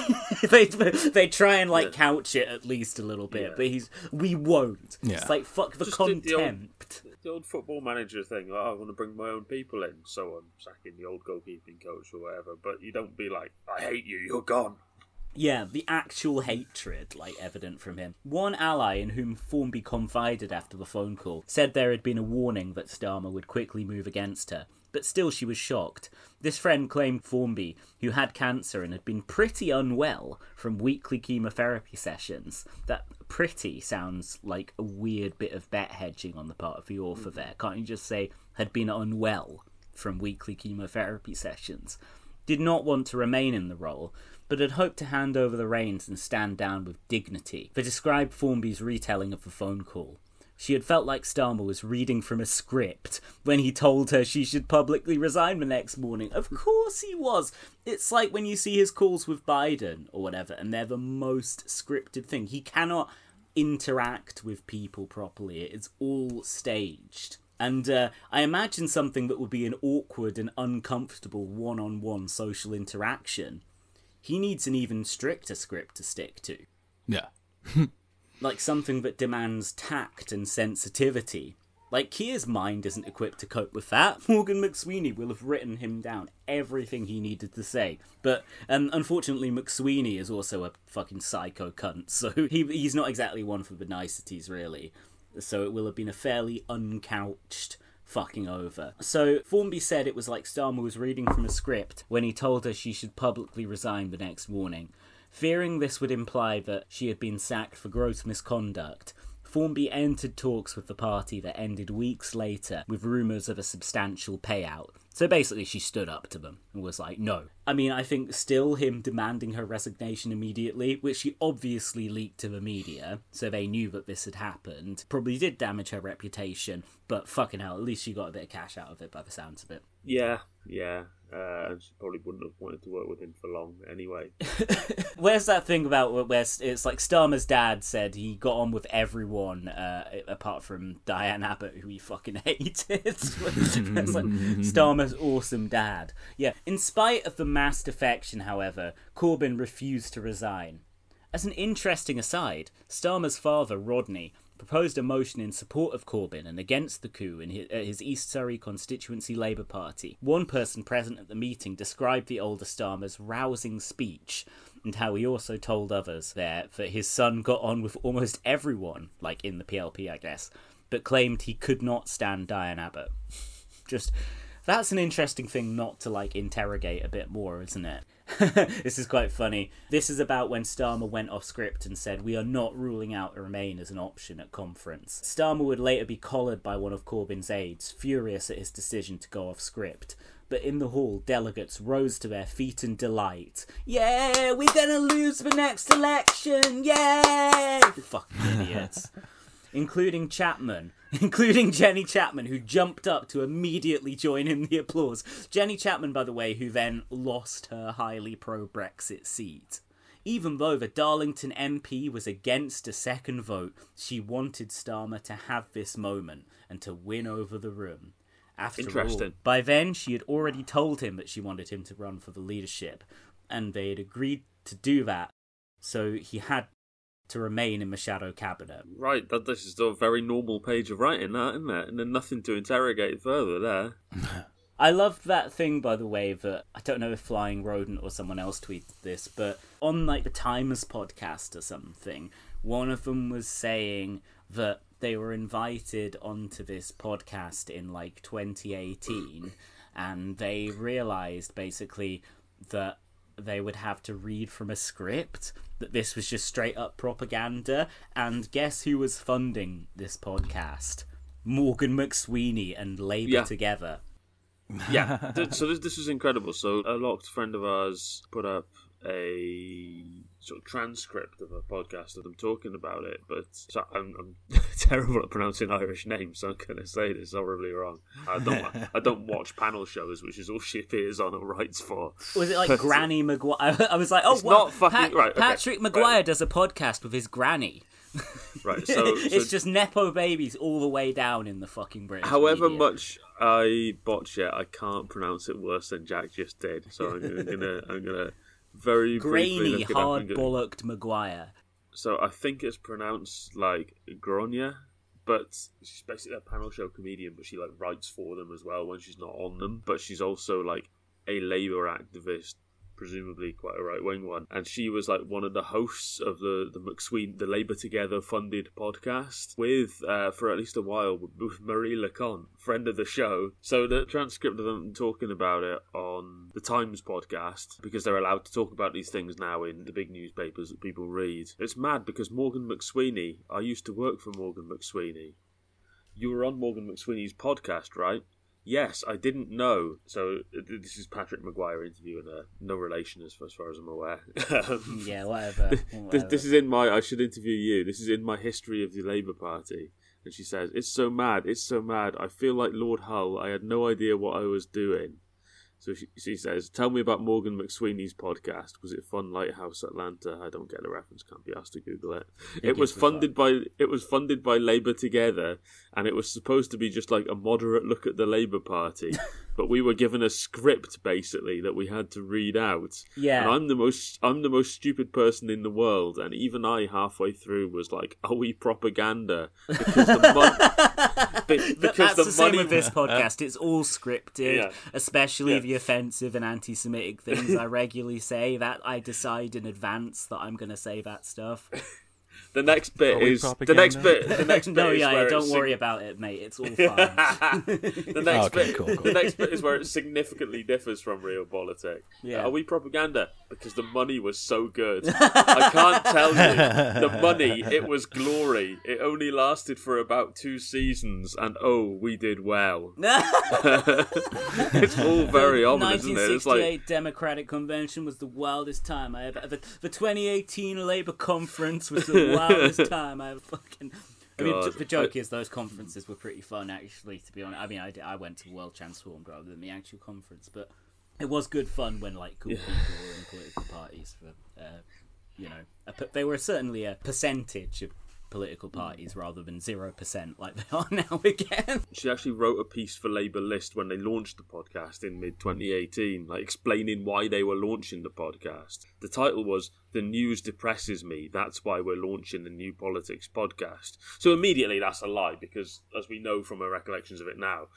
they try and couch it at least a little bit, but we won't. Yeah. It's fuck the just contempt. The old football manager thing, I want to bring my own people in, so I'm sacking the old goalkeeping coach or whatever, but you don't be like, I hate you, you're gone. Yeah, the actual hatred, evident from him. One ally in whom Formby confided after the phone call said there had been a warning that Starmer would quickly move against her, but still she was shocked. This friend claimed Formby, who had cancer and had been pretty unwell from weekly chemotherapy sessions. That pretty sounds like a weird bit of bet hedging on the part of the author there. Can't you just say, had been unwell from weekly chemotherapy sessions? Did not want to remain in the role, but had hoped to hand over the reins and stand down with dignity. They described Formby's retelling of the phone call. She had felt like Starmer was reading from a script when he told her she should publicly resign the next morning. Of course he was. It's like when you see his calls with Biden or whatever, and they're the most scripted thing. He cannot interact with people properly. It's all staged. And I imagine something that would be an awkward and uncomfortable one-on-one social interaction. He needs an even stricter script to stick to. Yeah. Something that demands tact and sensitivity. Keir's mind isn't equipped to cope with that. Morgan McSweeney will have written him down everything he needed to say. But unfortunately, McSweeney is also a fucking psycho cunt, so he's not exactly one for the niceties, really. So it will have been a fairly uncouched fucking over. So Formby said it was like Starmer was reading from a script when he told her she should publicly resign the next morning. Fearing this would imply that she had been sacked for gross misconduct, Formby entered talks with the party that ended weeks later with rumours of a substantial payout. So basically she stood up to them and was like, no. I mean, I think still him demanding her resignation immediately, which she obviously leaked to the media, so they knew that this had happened, probably did damage her reputation, but fucking hell, at least she got a bit of cash out of it by the sounds of it. Yeah. And she probably wouldn't have wanted to work with him for long anyway. Where's that thing about where it's like Starmer's dad said he got on with everyone apart from Diane Abbott, who he fucking hated. It's like Starmer's awesome dad. Yeah. In spite of the massed affection, however, Corbyn refused to resign. As an interesting aside, Starmer's father, Rodney, proposed a motion in support of Corbyn and against the coup in his East Surrey constituency Labour Party. One person present at the meeting described the older Starmer's rousing speech and how he also told others there that his son got on with almost everyone, in the PLP, I guess, but claimed he could not stand Diane Abbott. Just That's an interesting thing not to, like, interrogate a bit more, isn't it? This is quite funny. This is about when Starmer went off script and said, "We are not ruling out Remain as an option at conference." Starmer would later be collared by one of Corbyn's aides, furious at his decision to go off script. But in the hall, delegates rose to their feet in delight. "Yeah, we're gonna lose the next election! Yay!" Fucking idiots. Including Jenny Chapman, who jumped up to immediately join in the applause. Jenny Chapman, by the way, who then lost her highly pro-Brexit seat. Even though the Darlington MP was against a second vote, she wanted Starmer to have this moment and to win over the room. After all, by then she had already told him that she wanted him to run for the leadership, and they had agreed to do that, so he had to remain in the shadow cabinet. Right, this is a very normal page of writing, that, isn't it? And then nothing to interrogate further there. I loved that thing, by the way, that I don't know if Flying Rodent or someone else tweeted this, but on like the Times podcast or something, one of them was saying that they were invited onto this podcast in like 2018, and they realised basically that they would have to read from a script, that this was just straight up propaganda. And guess who was funding this podcast? Morgan McSweeney and Labour together. Yeah, so this is incredible. So a locked friend of ours put up a sort of transcript of a podcast of them talking about it, but so I'm terrible at pronouncing Irish names, so I'm going to say this horribly wrong. I don't watch panel shows, which is all she appears on or writes for. Was it like Granny Maguire? I was like, oh, it's not fucking right. Patrick Maguire does a podcast with his granny. Right, so it's just nepo babies all the way down in the fucking British however media. Much I botch it, I can't pronounce it worse than Jack just did. So I'm gonna very grainy, hard-bollocked Maguire. So I think it's pronounced like Gronya, but she's basically a panel show comedian, but she like writes for them as well when she's not on them. But she's also like a Labour activist, presumably quite a right-wing one, and she was like one of the hosts of the Labour Together funded podcast with for at least a while with Marie Leconte, friend of the show. So the transcript of them talking about it on the Times podcast, because they're allowed to talk about these things now in the big newspapers that people read. It's mad because Morgan McSweeney, I used to work for Morgan McSweeney. You were on Morgan McSweeney's podcast, right? Yes, I didn't know. So this is Patrick Maguire interviewing her. No relation as far as I'm aware. Yeah, whatever. This is in my... I should interview you. This is in my history of the Labour Party. And she says, it's so mad. I feel like Lord Hull. I had no idea what I was doing. So she says, tell me about Morgan McSweeney's podcast. Was it Fun Lighthouse Atlanta? I don't get the reference. Can't be asked to Google it. It was funded by Labour Together, and it was supposed to be just like a moderate look at the Labour Party. But we were given a script basically that we had to read out. Yeah. And I'm the most stupid person in the world, and even I halfway through was like, are we propaganda? Because that's the same with this podcast. It's all scripted, especially the offensive and anti-Semitic things I regularly say. That I decide in advance that I'm going to say that stuff. The next bit is the next bit. No, yeah, don't worry about it, mate. It's all fine. The next bit is where it significantly differs from real politics. Yeah. Are we propaganda? Because the money was so good. I can't tell you. The money, it was glory. It only lasted for about 2 seasons, and oh, we did well. It's all very ominous, isn't it? It's 1968 Democratic Convention was the wildest time I ever. The 2018 Labour Conference was the wildest time I ever fucking. I mean, the joke is those conferences were pretty fun, actually. To be honest, I mean, I went to World Transformed rather than the actual conference, but it was good fun when like cool people were in political parties. For they were certainly a percentage of political parties rather than 0% like they are now again. She actually wrote a piece for Labour List when they launched the podcast in mid-2018, like explaining why they were launching the podcast. The title was "The News Depresses Me, That's Why We're Launching the New Politics Podcast." So immediately that's a lie, because as we know from her recollections of it now,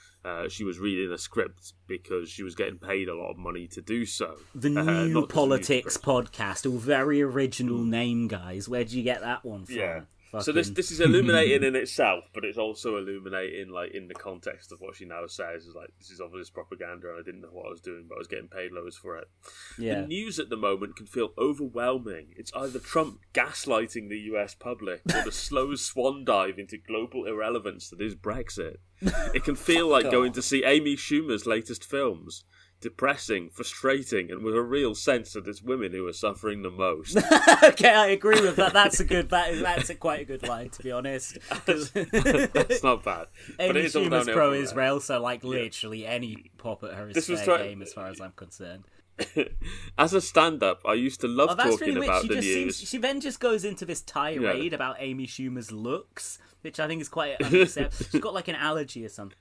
she was reading a script because she was getting paid a lot of money to do so. The New Politics Podcast, a very original name, guys. Where'd you get that one from? Yeah. So this is illuminating in itself, but it's also illuminating like in the context of what she now says is like, this is obvious propaganda and I didn't know what I was doing, but I was getting paid loads for it. Yeah. The news at the moment can feel overwhelming. It's either Trump gaslighting the US public or the slow swan dive into global irrelevance that is Brexit. It can feel like going to see Amy Schumer's latest films. Depressing, frustrating, and with a real sense that it's women who are suffering the most. Okay, I agree with that. That's quite a good line, to be honest. That's not bad. Amy Schumer's pro-Israel, so like literally any pop at her is fair game as far as I'm concerned. As a stand-up, I used to love talking about the news. She then just goes into this tirade about Amy Schumer's looks, which I think is quite unacceptable. She's got like an allergy or something.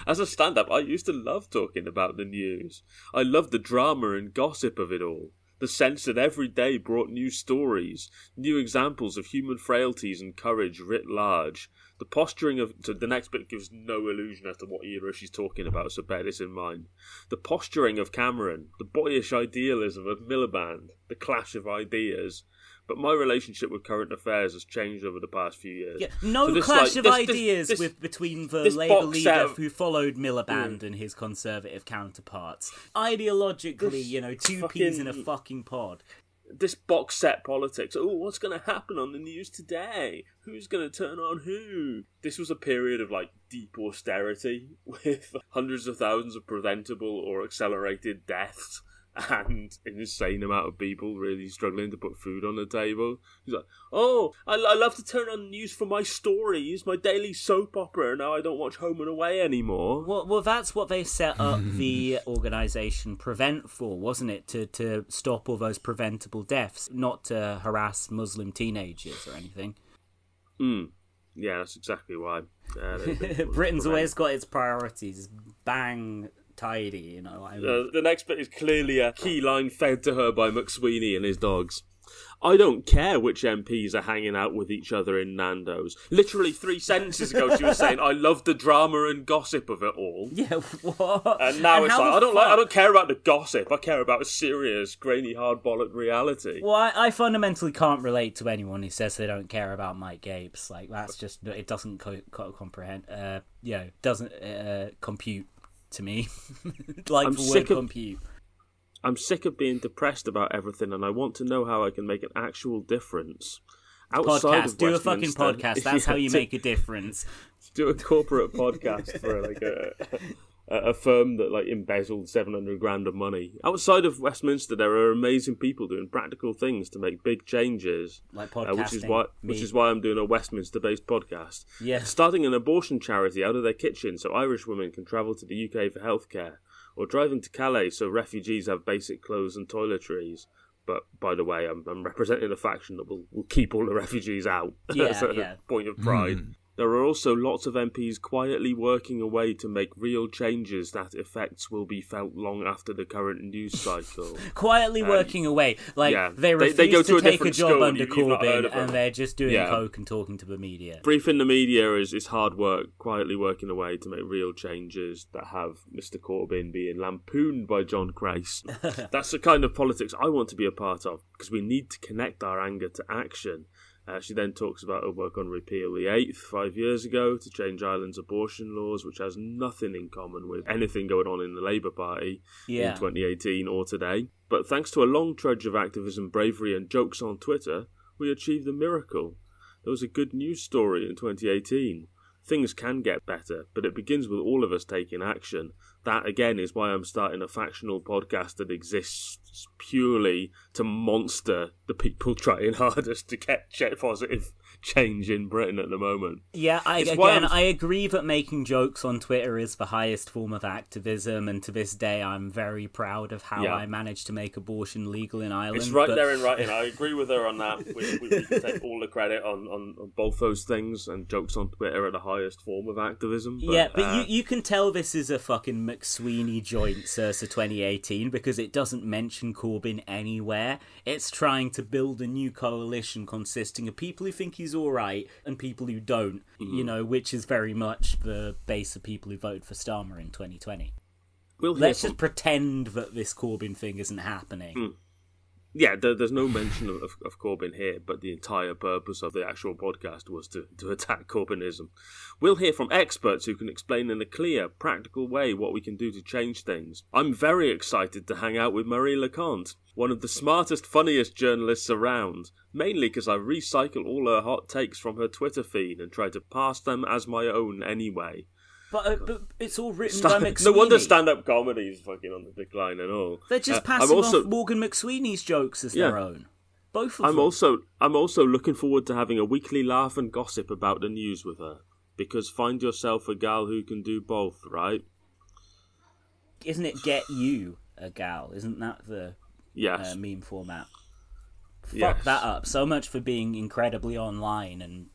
As a stand-up, I used to love talking about the news. I loved the drama and gossip of it all. The sense that every day brought new stories, new examples of human frailties and courage writ large. The posturing of... So the next bit gives no illusion as to what era she's talking about, so bear this in mind. The posturing of Cameron, the boyish idealism of Miliband, the clash of ideas... But my relationship with current affairs has changed over the past few years. Yeah, clash of ideas between the Labour leader who followed Miliband and his Conservative counterparts. Ideologically, two peas in a fucking pod. This box set politics. Oh, what's going to happen on the news today? Who's going to turn on who? This was a period of deep austerity with hundreds of thousands of preventable or accelerated deaths. And an insane amount of people really struggling to put food on the table. He's like, oh, I love to turn on the news for my stories, my daily soap opera. Now I don't watch Home and Away anymore. Well, that's what they set up the organisation Prevent for, wasn't it? To stop all those preventable deaths, not to harass Muslim teenagers or anything. Yeah, that's exactly why. Britain's always got its priorities. Bang. Tidy, The next bit is clearly a key line fed to her by McSweeney and his dogs. I don't care which MPs are hanging out with each other in Nando's. Literally 3 sentences ago she was saying, I love the drama and gossip of it all. Yeah, what? And now it's like, I don't care about the gossip, I care about a serious, grainy, hard-bollocked reality. Well, I fundamentally can't relate to anyone who says they don't care about Mike Gapes. That's just, it doesn't comprehend, doesn't compute to me. Compute. I'm sick of being depressed about everything, and I want to know how I can make an actual difference. Outside of do a fucking podcast. That's how you make a difference. Do a corporate podcast for a firm that embezzled 700 grand of money. Outside of Westminster, there are amazing people doing practical things to make big changes. Like podcasting. Which is why I'm doing a Westminster-based podcast. Yeah. Starting an abortion charity out of their kitchen so Irish women can travel to the UK for healthcare. Or driving to Calais so refugees have basic clothes and toiletries. But, by the way, I'm representing a faction that will keep all the refugees out. That's a point of pride. There are also lots of MPs quietly working away to make real changes that effects will be felt long after the current news cycle. Quietly working away. They refuse to take a job under Corbyn and they're just doing coke and talking to the media. Briefing the media is hard work, quietly working away to make real changes that have Mr. Corbyn being lampooned by John Crace. That's the kind of politics I want to be a part of, because we need to connect our anger to action. She then talks about her work on Repeal the 8th 5 years ago to change Ireland's abortion laws, which has nothing in common with anything going on in the Labour Party in 2018 or today. But thanks to a long trudge of activism, bravery and jokes on Twitter, we achieved a miracle. There was a good news story in 2018. Things can get better, but it begins with all of us taking action. That, again, is why I'm starting a factional podcast that exists purely to monster the people trying hardest to get positive change in Britain at the moment. Yeah, I agree that making jokes on Twitter is the highest form of activism, and to this day I'm very proud of how I managed to make abortion legal in Ireland. It's there in writing. I agree with her on that. We can take all the credit on both those things, and jokes on Twitter are the highest form of activism. But you can tell this is a fucking McSweeney joint, Circa 2018, because it doesn't mention Corbyn anywhere. It's trying to build a new coalition consisting of people who think he's all right and people who don't, which is very much the base of people who voted for Starmer in 2020. Let's just pretend that this Corbyn thing isn't happening. Yeah, there's no mention of Corbyn here, but the entire purpose of the actual podcast was to attack Corbynism. We'll hear from experts who can explain in a clear, practical way what we can do to change things. I'm very excited to hang out with Marie Leconte, one of the smartest, funniest journalists around, mainly because I recycle all her hot takes from her Twitter feed and try to pass them as my own anyway. But it's all written by McSweeney. No wonder stand-up comedy is fucking on the decline and all. They're just passing off Morgan McSweeney's jokes as their own. Both of them. I'm also looking forward to having a weekly laugh and gossip about the news with her. Because find yourself a gal who can do both, right? Isn't it get you a gal? Isn't that the meme format? Fuck that up. So much for being incredibly online and,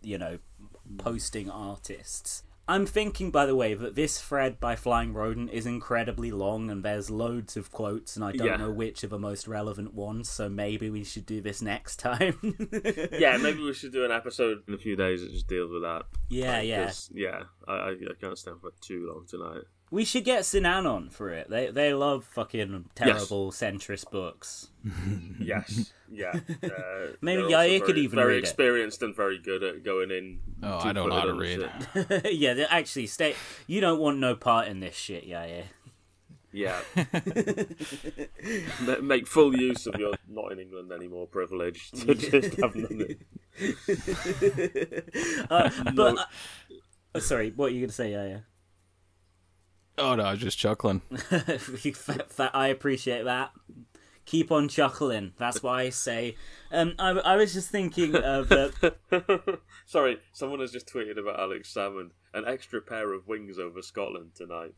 posting artists. I'm thinking, by the way, that this thread by Flying Rodent is incredibly long and there's loads of quotes and I don't know which are the most relevant ones, so maybe we should do this next time. Yeah, maybe we should do an episode in a few days that just deals with that. I can't stand for too long tonight. We should get Sinan on for it. They love fucking terrible centrist books. Yes, yeah. Maybe Yair could even very read experienced and very good at going in. Oh, I don't know how to read. Yeah, actually, you don't want no part in this shit, Yair. Yeah. Make full use of your not in England anymore privilege to just have none of it. Sorry, what are you going to say, Yair? Oh no, I was just chuckling. I appreciate that. Keep on chuckling. That's why I say. I was just thinking of. Sorry, someone has just tweeted about Alex Salmond. An extra pair of wings over Scotland tonight.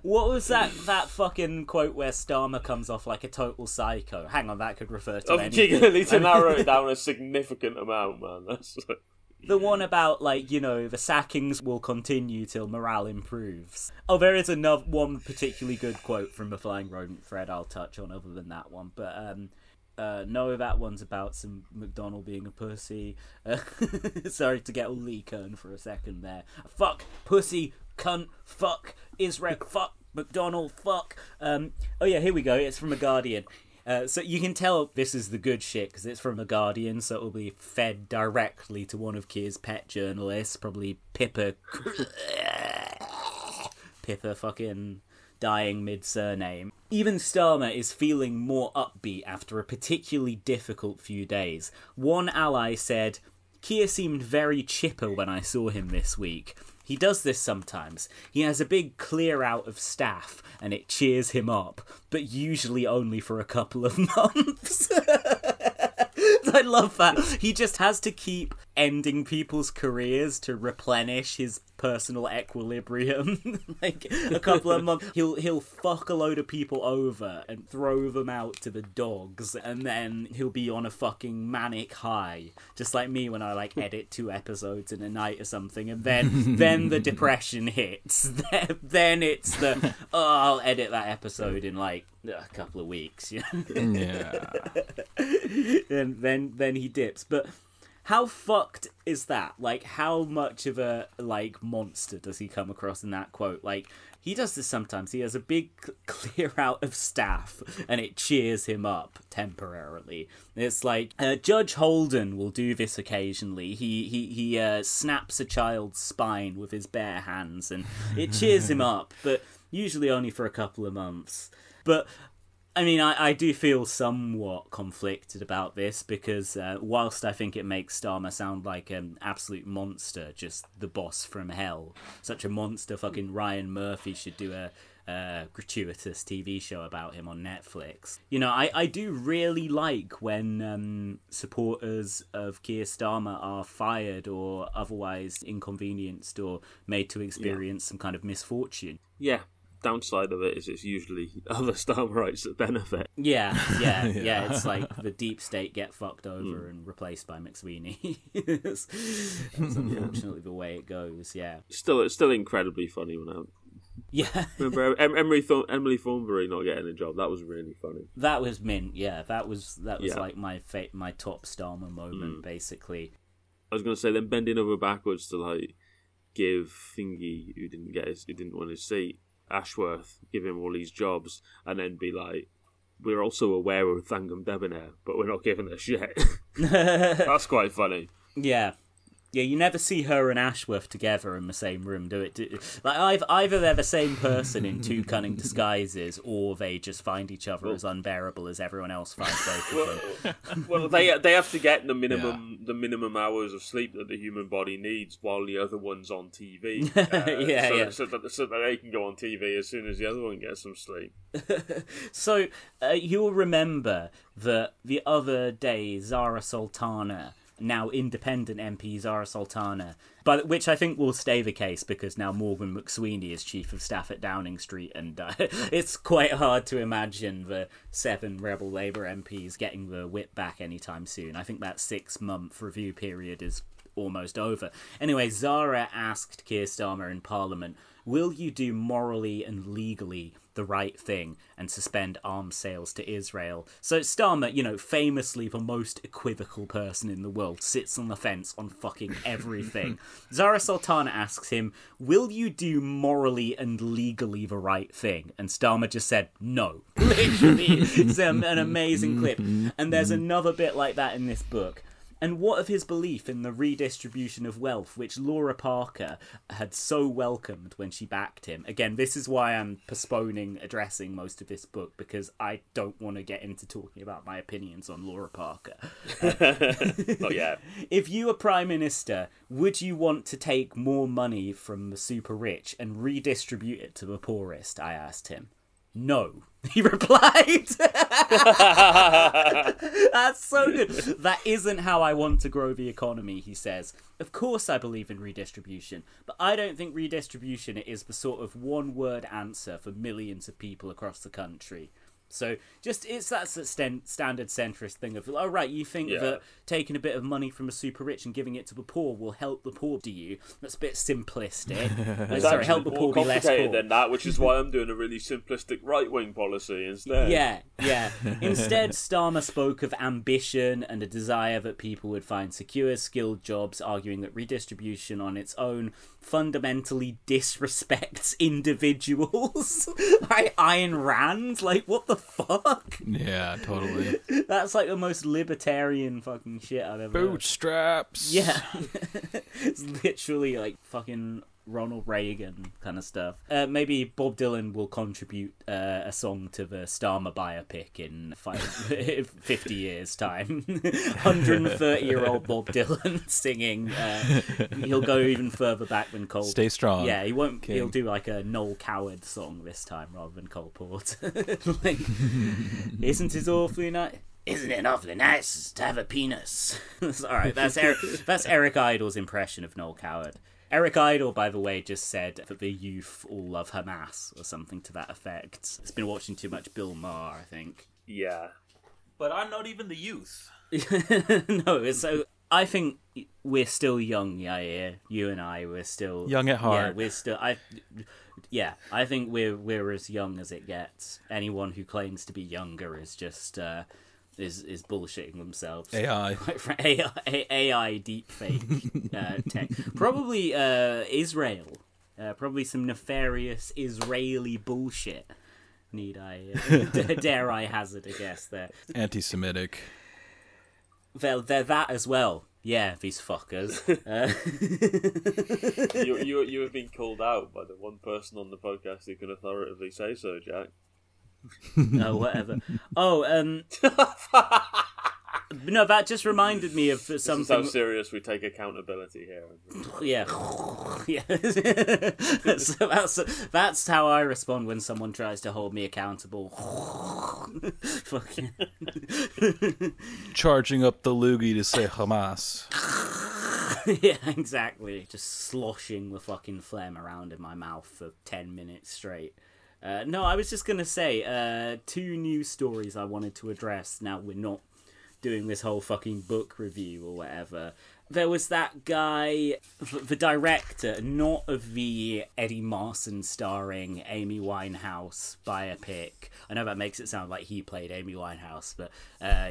What was that fucking quote where Starmer comes off like a total psycho? Hang on, that could refer to anything. You're going to need to narrow it down a significant amount, man. That's like... The one about, the sackings will continue till morale improves. Oh, there is one particularly good quote from the Flying Rodent thread I'll touch on other than that one. But, no, that one's about some McDonald being a pussy. Sorry to get all Lee Kern for a second there. Fuck, pussy, cunt, fuck, Israel, fuck, McDonald, fuck. Here we go. It's from a Guardian. So you can tell this is the good shit because it's from The Guardian, so it'll be fed directly to one of Keir's pet journalists, probably Pippa fucking dying mid-surname. Even Starmer is feeling more upbeat after a particularly difficult few days. One ally said, Keir seemed very chipper when I saw him this week. He does this sometimes. He has a big clear out of staff and it cheers him up, but usually only for a couple of months. I love that. He just has to keep ending people's careers to replenish his personal equilibrium. Like a couple of months, he'll fuck a load of people over and throw them out to the dogs, and then he'll be on a fucking manic high, just like me when I edit 2 episodes in a night or something, and then the depression hits. Then it's the I'll edit that episode in a couple of weeks. Yeah. And then he dips, but. How fucked is that? How much of a, monster does he come across in that quote? He does this sometimes. He has a big clear out of staff, and it cheers him up temporarily. It's Judge Holden will do this occasionally. He snaps a child's spine with his bare hands, and it cheers him up, but usually only for a couple of months. But... I mean, I do feel somewhat conflicted about this because whilst I think it makes Starmer sound like an absolute monster, just the boss from hell, such a monster, fucking Ryan Murphy should do a gratuitous TV show about him on Netflix. I do really like when supporters of Keir Starmer are fired or otherwise inconvenienced or made to experience some kind of misfortune. Yeah. Downside of it is it's usually other Starmerites that benefit. Yeah. It's the deep state get fucked over and replaced by McSweeney. That's unfortunately the way it goes. Yeah. It's still incredibly funny when Yeah. Remember Emily Thornberry not getting a job? That was really funny. That was mint. Yeah, that was my top Starmer moment basically. I was gonna say then bending over backwards to give Thingy who didn't want his seat. Ashworth, give him all these jobs, and then be like, we're also aware of Thangam Debonair, but we're not giving a shit. That's quite funny. Yeah. Yeah, you never see her and Ashworth together in the same room, do it? Like, either they're the same person in two cunning disguises, or they just find each other as unbearable as everyone else finds both of them. Well, they have to get the minimum hours of sleep that the human body needs while the other one's on TV. So that they can go on TV as soon as the other one gets some sleep. So you'll remember that the other day, Zara Sultana, now independent MP Zara Sultana, but which I think will stay the case because now Morgan McSweeney is Chief of Staff at Downing Street, and it's quite hard to imagine the 7 Rebel Labour MPs getting the whip back anytime soon. I think that 6-month review period is almost over. Anyway, Zara asked Keir Starmer in Parliament, will you do morally and legally the right thing and suspend arms sales to Israel? So Starmer, famously the most equivocal person in the world, sits on the fence on fucking everything. Zara Sultana asks him, will you do morally and legally the right thing? And Starmer just said, no. Literally. It's an amazing clip. And there's another bit like that in this book. And what of his belief in the redistribution of wealth, which Laura Parker had so welcomed when she backed him? Again, this is why I'm postponing addressing most of this book, because I don't want to get into talking about my opinions on Laura Parker. Oh, yeah. If you were Prime Minister, would you want to take more money from the super rich and redistribute it to the poorest? I asked him. No, he replied. That's so good. That isn't how I want to grow the economy, he says. Of course I believe in redistribution, but I don't think redistribution is the sort of one-word answer for millions of people across the country. So it's that standard centrist thing of, oh right, you think that taking a bit of money from a super rich and giving it to the poor will help the poor, do you? That's a bit simplistic. Sorry, help the poor be less poor. Complicated than that, which is why I'm doing a really simplistic right-wing policy instead. Yeah. Instead, Starmer spoke of ambition and a desire that people would find secure, skilled jobs, arguing that redistribution on its own fundamentally disrespects individuals. Like Ayn Rand? Like, what the fuck? Yeah, totally. That's like the most libertarian fucking shit I've ever heard. Bootstraps. Yeah. It's literally like fucking Ronald Reagan kind of stuff. Maybe Bob Dylan will contribute a song to the Starmer biopic in 50 years' time. 130-year-old Bob Dylan singing. He'll go even further back than Cole. Stay strong. Yeah, he won't. King. He'll do like a Noel Coward song this time rather than Cole Porter. Like, isn't it awfully nice? Isn't it awfully nice to have a penis? All right, that's Eric Idle's impression of Noel Coward. Eric Idle, by the way, just said that the youth all love Hamas, or something to that effect. He's been watching too much Bill Maher, I think. Yeah. But I'm not even the youth. No, so I think we're still young, Yair. You and I, we're still... Young at heart. Yeah, we're still... I think we're as young as it gets. Anyone who claims to be younger is just... is bullshitting themselves. AI deepfake tech. Probably Israel. Probably some nefarious Israeli bullshit. Dare I hazard a guess there. Anti-Semitic. Well, they're that as well. Yeah, these fuckers. You have been called out by the one person on the podcast who can authoritatively say so, Jack. Oh, whatever. Oh, no, that just reminded me of something. This is how serious we take accountability here. Yeah. So that's how I respond when someone tries to hold me accountable. Fucking charging up the loogie to say Hamas. Yeah, exactly. Just sloshing the fucking phlegm around in my mouth for 10 minutes straight. No, I was just going to say, 2 news stories I wanted to address. Now, we're not doing this whole fucking book review or whatever. There was that guy, the director, not of the Eddie Marsan starring Amy Winehouse biopic. I know that makes it sound like he played Amy Winehouse, but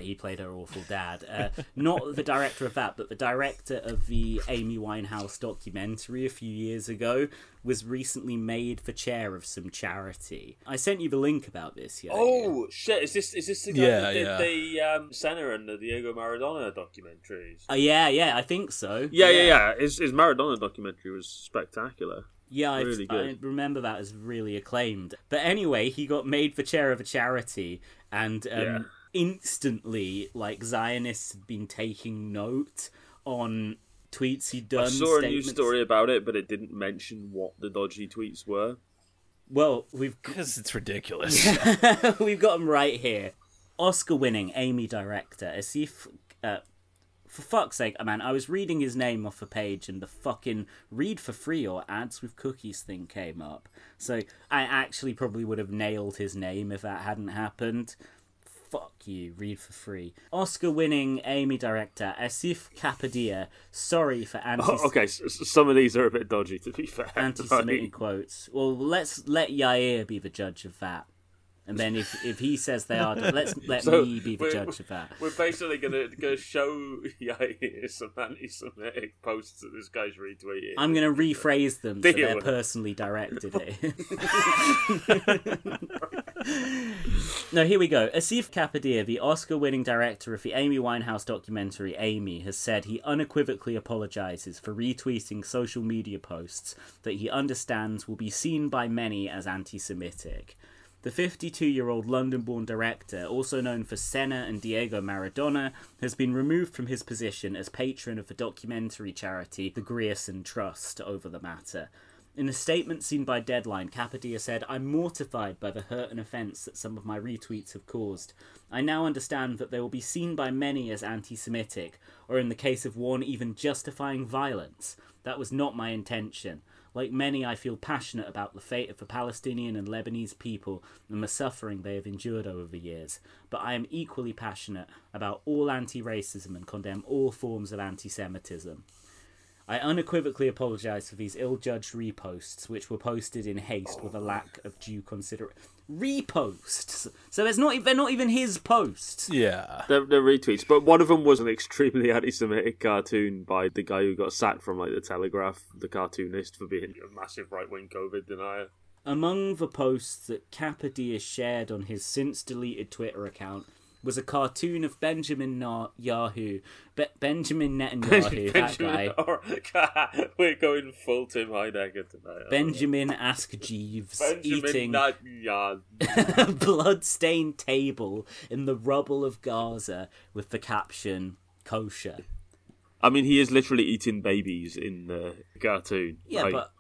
he played her awful dad. Not the director of that, but the director of the Amy Winehouse documentary a few years ago was recently made the chair of some charity. I sent you the link about this. Yeah. Oh shit! Is this the guy that did the Senna and the Diego Maradona documentaries? Yeah, I think so. Yeah. His Maradona documentary was spectacular. Yeah, really good. I remember that as really acclaimed. But anyway, he got made the chair of a charity, and instantly, like, Zionists had been taking note on tweets he'd done. I saw a news story about it, but it didn't mention what the dodgy tweets were. Well, because it's ridiculous. We've got them right here. Oscar-winning Amy director, as if... for fuck's sake, man, I was reading his name off a page and the fucking read for free or ads with cookies thing came up. So I actually probably would have nailed his name if that hadn't happened. Fuck you, read for free. Oscar-winning Amy director Asif Kapadia, sorry for okay, so some of these are a bit dodgy, to be fair. Anti-Semitic quotes. Well, let's let Yair be the judge of that. And then if he says they are, let me be the judge of that. We're basically gonna show Yair some anti-Semitic posts that this guy's retweeting. I'm gonna rephrase them so they're personally directed at him. No, here we go. Asif Kapadia, the Oscar-winning director of the Amy Winehouse documentary Amy, has said he unequivocally apologises for retweeting social media posts that he understands will be seen by many as anti-Semitic. The 52-year-old London-born director, also known for Senna and Diego Maradona, has been removed from his position as patron of the documentary charity the Grierson Trust over the matter. In a statement seen by Deadline, Kapadia said, "I'm mortified by the hurt and offence that some of my retweets have caused. I now understand that they will be seen by many as anti-Semitic, or in the case of one, even justifying violence. That was not my intention. Like many, I feel passionate about the fate of the Palestinian and Lebanese people and the suffering they have endured over the years. But I am equally passionate about all anti-racism and condemn all forms of anti-Semitism. I unequivocally apologise for these ill-judged reposts, which were posted in haste with a lack of due consideration." Reposts! So they're not even his posts. Yeah. They're retweets, but one of them was an extremely anti-Semitic cartoon by the guy who got sacked from, like, The Telegraph, the cartoonist, for being a massive right-wing COVID denier. Among the posts that Kapadia shared on his since-deleted Twitter account was a cartoon of Benjamin Netanyahu, that guy. We're going full Tim Heidecker tonight. Benjamin Ask Jeeves eating a blood-stained table in the rubble of Gaza with the caption, "Kosher." I mean, he is literally eating babies in the cartoon. Yeah, like, but...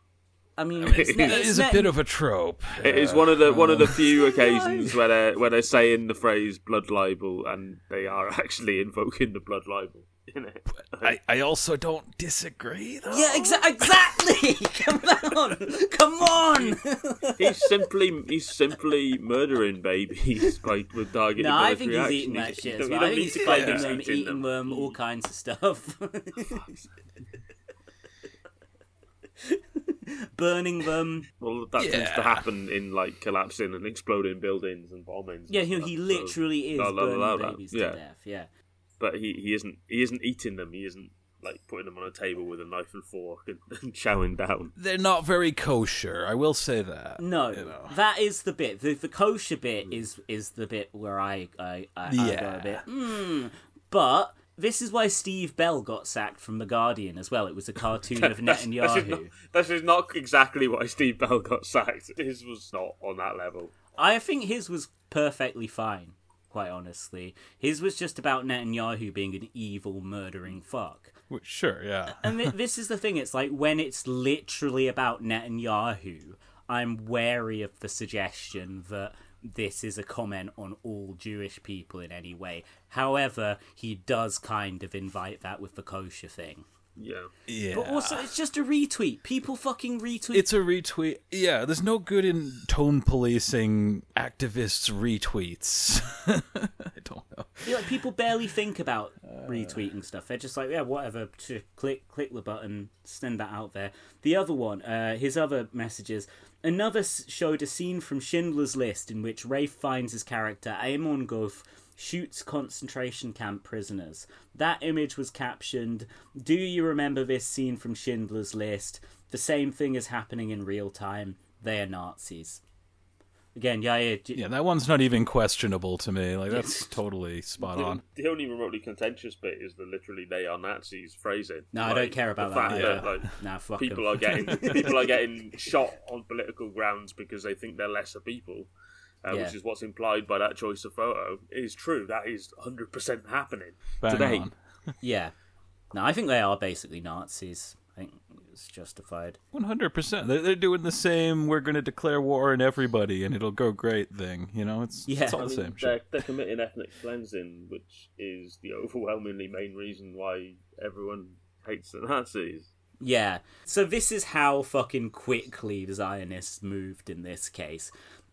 I mean, it is a bit of a trope. It is one of the few occasions where they're saying the phrase blood libel and they are actually invoking the blood libel in it. I also don't disagree, though. Yeah, exactly. Come on. He's simply murdering babies with targeted. No, I think reaction. he's eating that shit. Well. I think he's fighting them, eating them, all kinds of stuff. Burning them. Well, that tends to happen in, like, collapsing and exploding buildings and bombings. Yeah, he literally is burning babies to death. Yeah, but he isn't eating them. He isn't, like, putting them on a table with a knife and fork and chowing down. They're not very kosher. I will say that. No, that is the bit. The kosher bit is the bit where I go a bit. But. This is why Steve Bell got sacked from The Guardian as well. It was a cartoon of Netanyahu. This is not exactly why Steve Bell got sacked. His was not on that level. I think his was perfectly fine, quite honestly. His was just about Netanyahu being an evil, murdering fuck. Sure, yeah. And this is the thing. It's like, when it's literally about Netanyahu, I'm wary of the suggestion that this is a comment on all Jewish people in any way. However, he does kind of invite that with the kosher thing. Yeah. But also, it's just a retweet. People fucking retweet. It's a retweet. Yeah, there's no good in tone policing activists' retweets. I don't know. feel like people barely think about retweeting stuff. They're just like, yeah, whatever, click the button, send that out there. The other one, his other messages, another showed a scene from Schindler's List in which Rafe finds his character Amon Goff shoots concentration camp prisoners. That image was captioned, "Do you remember this scene from Schindler's List? The same thing is happening in real time. They are Nazis." Again, yeah, that one's not even questionable to me. Like, that's totally spot on. The only remotely contentious bit is the literally "they are Nazis" phrasing. No, I don't care about that. Fuck people are getting shot on political grounds because they think they're lesser people, which is what's implied by that choice of photo. It is true. That is 100% happening today. Yeah. No, I think they are basically Nazis. I think it's justified. 100%. They're doing the same, we're going to declare war on everybody and it'll go great thing. It's all the same shit. They're committing ethnic cleansing, which is the overwhelmingly main reason why everyone hates the Nazis. Yeah. So this is how fucking quickly the Zionists moved in this case.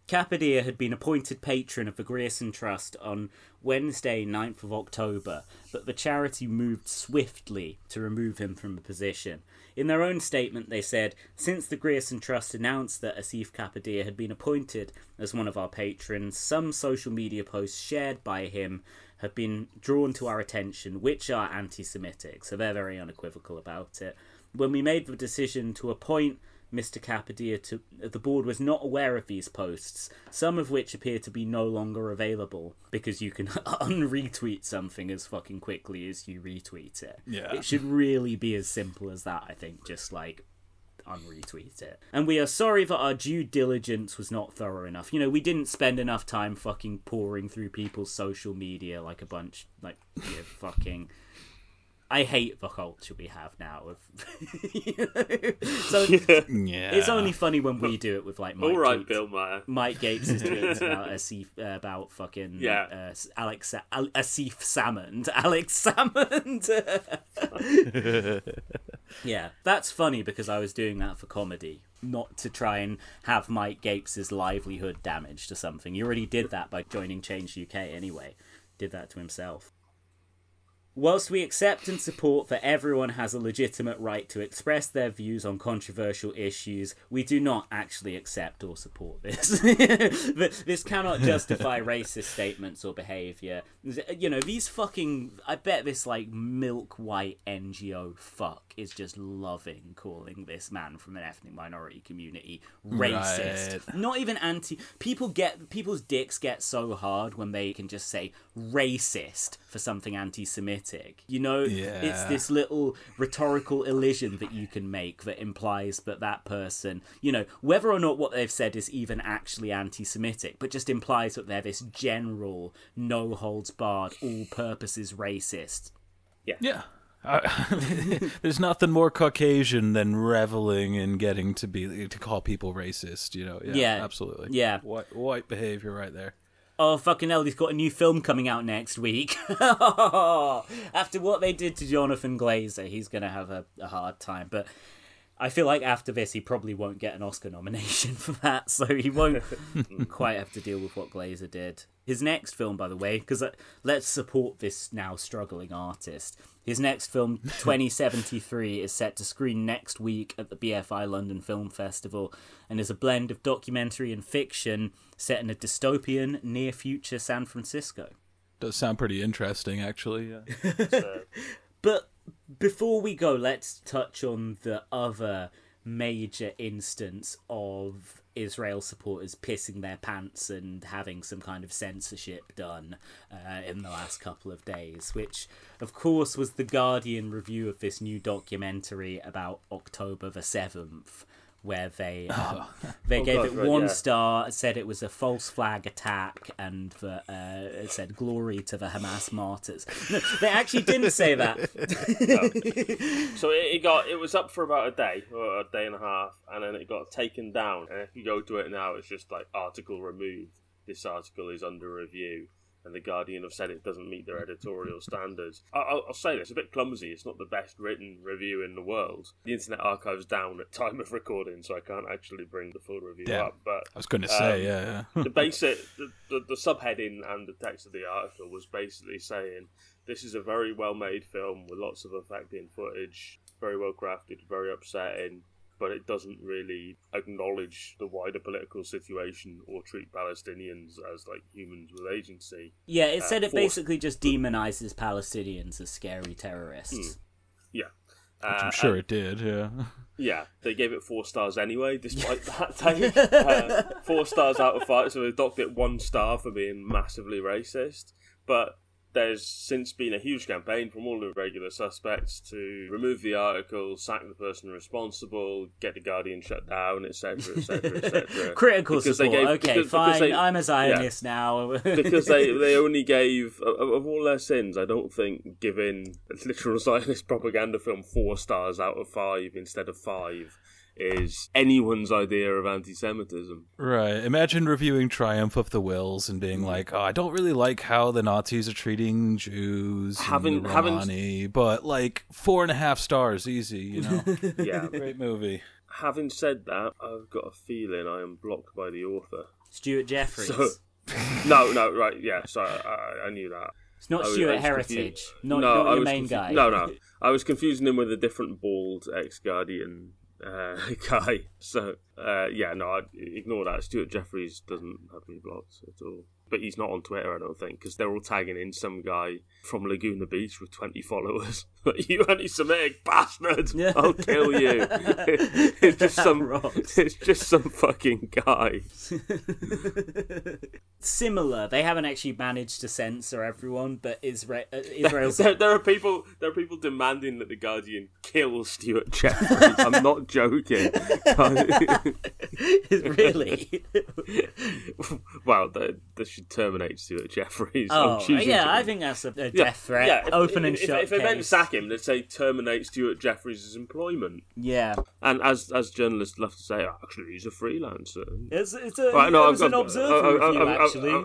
Kapadia had been appointed patron of the Grierson Trust on Wednesday, 9th of October, but the charity moved swiftly to remove him from the position. In their own statement, they said, "Since the Grierson Trust announced that Asif Kapadia had been appointed as one of our patrons, some social media posts shared by him have been drawn to our attention, which are anti-Semitic," so they're very unequivocal about it. "When we made the decision to appoint Mr. Kapadia the board was not aware of these posts, some of which appear to be no longer available," because you can unretweet something as fucking quickly as you retweet it. Yeah. It should really be as simple as that, I think, just like unretweet it. "And we are sorry that our due diligence was not thorough enough. We didn't spend enough time fucking pouring through people's social media like a bunch, fucking..." I hate the culture we have now. So it's only funny when we do it with like Mike. All right, Bill Maher. Mike Gates' tweets about fucking Asif Salmond. Alex Salmond. Yeah, that's funny because I was doing that for comedy, not to try and have Mike Gates' livelihood damaged or something. He already did that by joining Change UK anyway. Did that to himself. "Whilst we accept and support that everyone has a legitimate right to express their views on controversial issues, we do not actually accept or support this." This cannot justify racist statements or behaviour. These fucking... I bet this, milk-white NGO fuck is just loving calling this man from an ethnic minority community racist. Right. Not even anti... People's dicks get so hard when they can just say racist for something anti-Semitic. It's this little rhetorical elision that you can make that implies that person, whether or not what they've said is even actually anti-Semitic, but just implies that they're this general, no holds barred, all purposes racist. Yeah. There's nothing more Caucasian than reveling in getting to call people racist. Yeah, absolutely. Yeah, white behavior right there. Oh, fucking hell, he's got a new film coming out next week. After what they did to Jonathan Glazer, he's going to have a hard time. But I feel like after this, he probably won't get an Oscar nomination for that, so he won't quite have to deal with what Glazer did. His next film, by the way, because let's support this now struggling artist. His next film, 2073, is set to screen next week at the BFI London Film Festival and is a blend of documentary and fiction set in a dystopian, near-future San Francisco. Does sound pretty interesting, actually. Yeah. But before we go, let's touch on the other major instance of Israel supporters pissing their pants and having some kind of censorship done in the last couple of days, which of course was the Guardian review of this new documentary about October the 7th, where they gave it one star, said it was a false flag attack, and it said glory to the Hamas martyrs. No, they actually didn't say that. No. So it was up for about a day or a day and a half, and then it got taken down. And if you go to it now, it's just like article removed. This article is under review. and The Guardian have said it doesn't meet their editorial standards. I'll say this, a bit clumsy. It's not the best written review in the world. The Internet Archive's down at time of recording, so I can't actually bring the full review up. But I was going to say, yeah. The basic, the subheading and the text of the article was basically saying, this is a very well-made film with lots of affecting footage, very well crafted, very upsetting, but it doesn't really acknowledge the wider political situation or treat Palestinians as like humans with agency. Yeah, it said it basically just demonizes Palestinians as scary terrorists. Yeah. Which I'm sure it did, yeah. Yeah, they gave it 4 stars anyway, despite that take. 4 stars out of 5, so they docked it 1 star for being massively racist. But there's since been a huge campaign from all the regular suspects to remove the article, sack the person responsible, get the Guardian shut down, etc., etc., etc. Critical support. Fine. I'm a Zionist now. Because they only gave, of all their sins, I don't think giving a literal Zionist propaganda film 4 stars out of 5 instead of 5 is anyone's idea of anti-Semitism. Right. Imagine reviewing Triumph of the Wills and being like, oh, I don't really like how the Nazis are treating Jews and Romani, but like 4.5 stars, easy, you know? Yeah. Great movie. Having said that, I've got a feeling I am blocked by the author. Stuart Jeffries. So, no, right, yeah, so I knew that. It's not Stuart Heritage, not your main guy. No. I was confusing him with a different bald ex-Guardian guy. So, I'd ignore that. Stuart Jeffries doesn't have any blogs at all. But he's not on Twitter, I don't think, because they're all tagging in some guy from Laguna Beach with 20 followers. You anti-Semitic bastard! Yeah. I'll kill you. It's just some fucking guy. Similar. They haven't actually managed to censor everyone, but Israel's... there are people demanding that The Guardian kill Stuart Jeffries. I'm not joking. Really? Well, they should terminate Stuart Jeffries. Oh, yeah, I think that's a death threat. Yeah, open and shut if they meant to sack him, they'd say terminate Stuart Jeffries' employment. Yeah. And as journalists love to say, actually, he's a freelancer. It's an observer review, actually.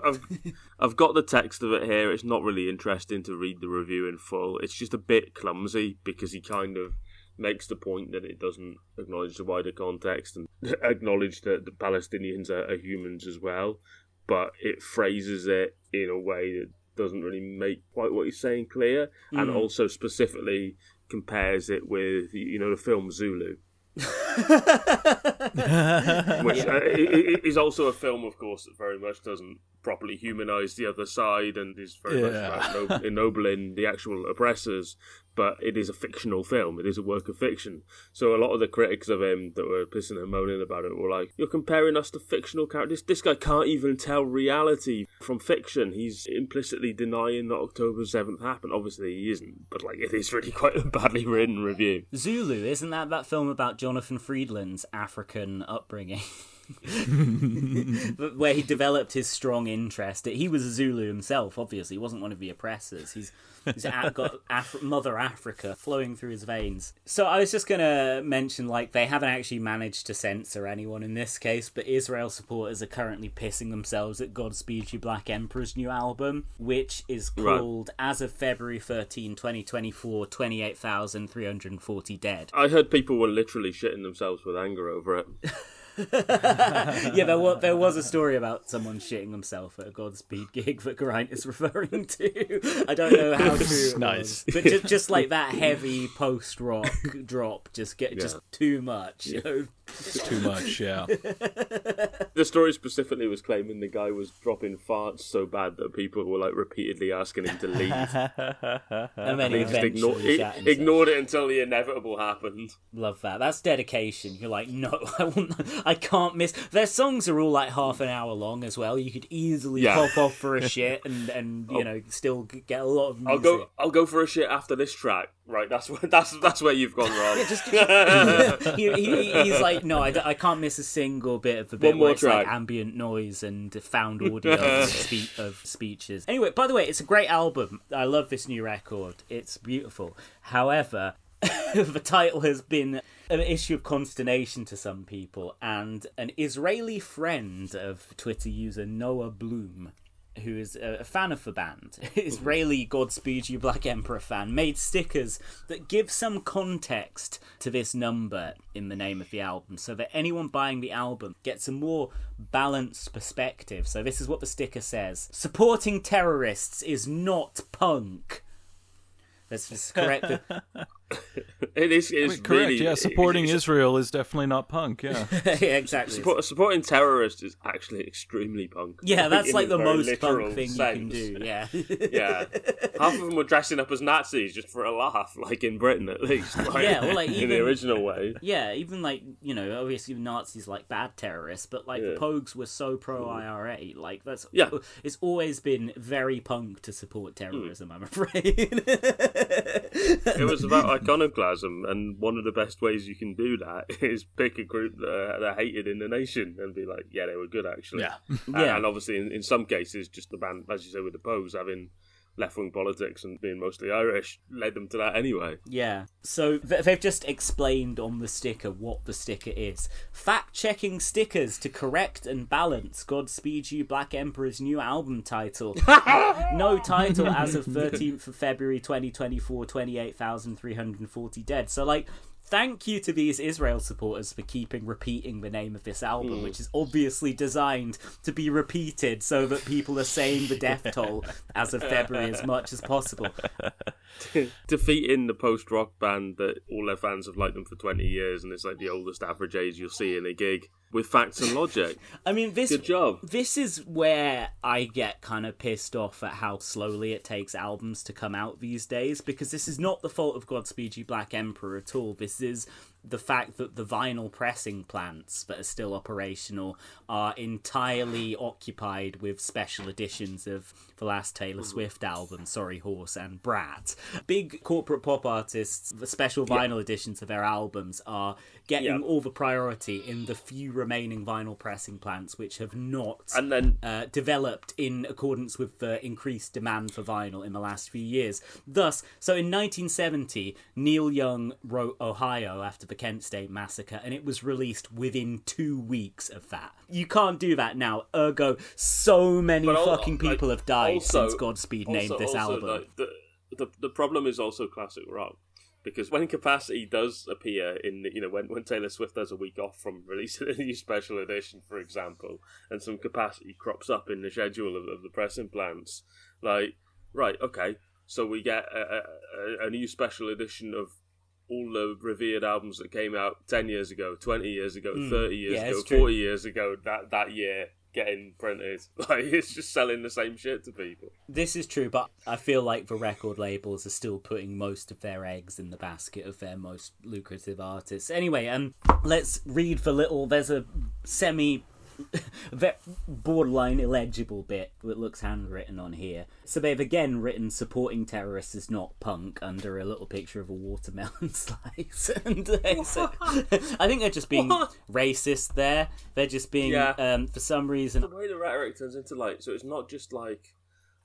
I've got the text of it here. It's not really interesting to read the review in full. It's just a bit clumsy because he kind of makes the point that it doesn't acknowledge the wider context and acknowledge that the Palestinians are humans as well. But it phrases it in a way that doesn't really make quite what he's saying clear, and also specifically compares it with, the film Zulu. Which is also a film, of course, that very much doesn't properly humanise the other side and is very much about ennobling the actual oppressors, but it is a fictional film. It is a work of fiction. So a lot of the critics of him that were pissing and moaning about it were like, you're comparing us to fictional characters. This guy can't even tell reality from fiction. He's implicitly denying that October 7th happened. Obviously he isn't, but it is really quite a badly written review. Zulu, isn't that film about Jonathan Freedland's African upbringing? Where he developed his strong interest. He was a Zulu himself, obviously. He wasn't one of the oppressors. He's got Mother Africa flowing through his veins. So I was just going to mention, they haven't actually managed to censor anyone in this case, but Israel supporters are currently pissing themselves at Godspeed You, Black Emperor's new album, which is called, as of February 13, 2024, 28,340 dead. I heard people were literally shitting themselves with anger over it. Yeah, there was a story about someone shitting himself at a Godspeed gig that Geraint is referring to. I don't know how true it was, but just like that heavy post rock drop, just too much. It's too much, yeah. The story specifically was claiming the guy was dropping farts so bad that people were repeatedly asking him to leave. And then he eventually ignored it until the inevitable happened. Love that. That's dedication. You're like, no, I can't miss. Their songs are all half an hour long as well. You could easily pop off for a shit and still get a lot of music. I'll go for a shit after this track. Right, that's where you've gone wrong. He's like, no, I can't miss a single bit of the bit where it's ambient noise and found audio of speeches. Anyway, by the way, it's a great album. I love this new record. It's beautiful. However, the title has been an issue of consternation to some people, and an Israeli friend of Twitter user Noah Bloom who is a fan of the band, Israeli Godspeed You Black Emperor fan, made stickers that give some context to this number in the name of the album, so that anyone buying the album gets a more balanced perspective. So this is what the sticker says: supporting terrorists is not punk. That's just correct. It is correct. Really, yeah, supporting Israel is definitely not punk. Yeah, yeah, exactly. Supporting terrorists is actually extremely punk. Yeah, that's like the most punk thing sense. You can do. Yeah, yeah. Half of them were dressing up as Nazis just for a laugh, like in Britain at least. Like, yeah, or like even, in the original way. Yeah, even like, you know, obviously Nazis like bad terrorists, but like the Pogues were so pro IRA. Like it's always been very punk to support terrorism. I'm afraid. It was about iconoclasm, and one of the best ways you can do that is pick a group that are hated in the nation and be like, yeah, they were good actually. Yeah. And obviously in some cases, just the band, as you say with the Pogues, having left-wing politics and being mostly Irish led them to that anyway. Yeah. So they've just explained on the sticker what the sticker is. Fact-checking stickers to correct and balance Godspeed You Black Emperor's new album title. No title as of 13th of February 2024, 28,340 dead. So, like, thank you to these Israel supporters for keeping repeating the name of this album, which is obviously designed to be repeated so that people are saying the death toll as of February as much as possible. Defeating the post-rock band that all their fans have liked them for 20 years, and it's like the oldest average age you'll see in a gig, with facts and logic. I mean, good job. This is where I get kind of pissed off at how slowly it takes albums to come out these days, because this is not the fault of Godspeed You Black Emperor at all. This is the fact that the vinyl pressing plants that are still operational are entirely occupied with special editions of the last Taylor Swift album, Sorry Horse and Brat. Big corporate pop artists, the special vinyl editions of their albums are getting all the priority in the few remaining vinyl pressing plants which have not developed in accordance with the increased demand for vinyl in the last few years. Thus, so in 1970, Neil Young wrote Ohio after the Kent State Massacre, and it was released within 2 weeks of that. You can't do that now, ergo so many fucking people have died since Godspeed named this album. Like, the problem is also classic rock. Because when Capacity does appear in, you know, when Taylor Swift has a week off from releasing a new special edition, for example, and some Capacity crops up in the schedule of the pressing plants, like, right, okay, so we get a new special edition of all the revered albums that came out 10 years ago, 20 years ago, 30 years ago, 40 years ago, that year, getting printed. Like, it's just selling the same shit to people. This is true, but I feel like the record labels are still putting most of their eggs in the basket of their most lucrative artists. Anyway, let's read there's a borderline illegible bit that looks handwritten on here. So they've again written supporting terrorists is not punk under a little picture of a watermelon slice. And so, I think they're just being racist there. They're just being, for some reason... The way the rhetoric turns into, like, so it's not just like,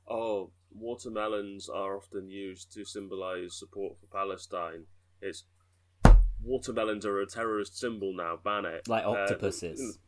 oh, watermelons are often used to symbolise support for Palestine. It's watermelons are a terrorist symbol now, ban it. Like octopuses.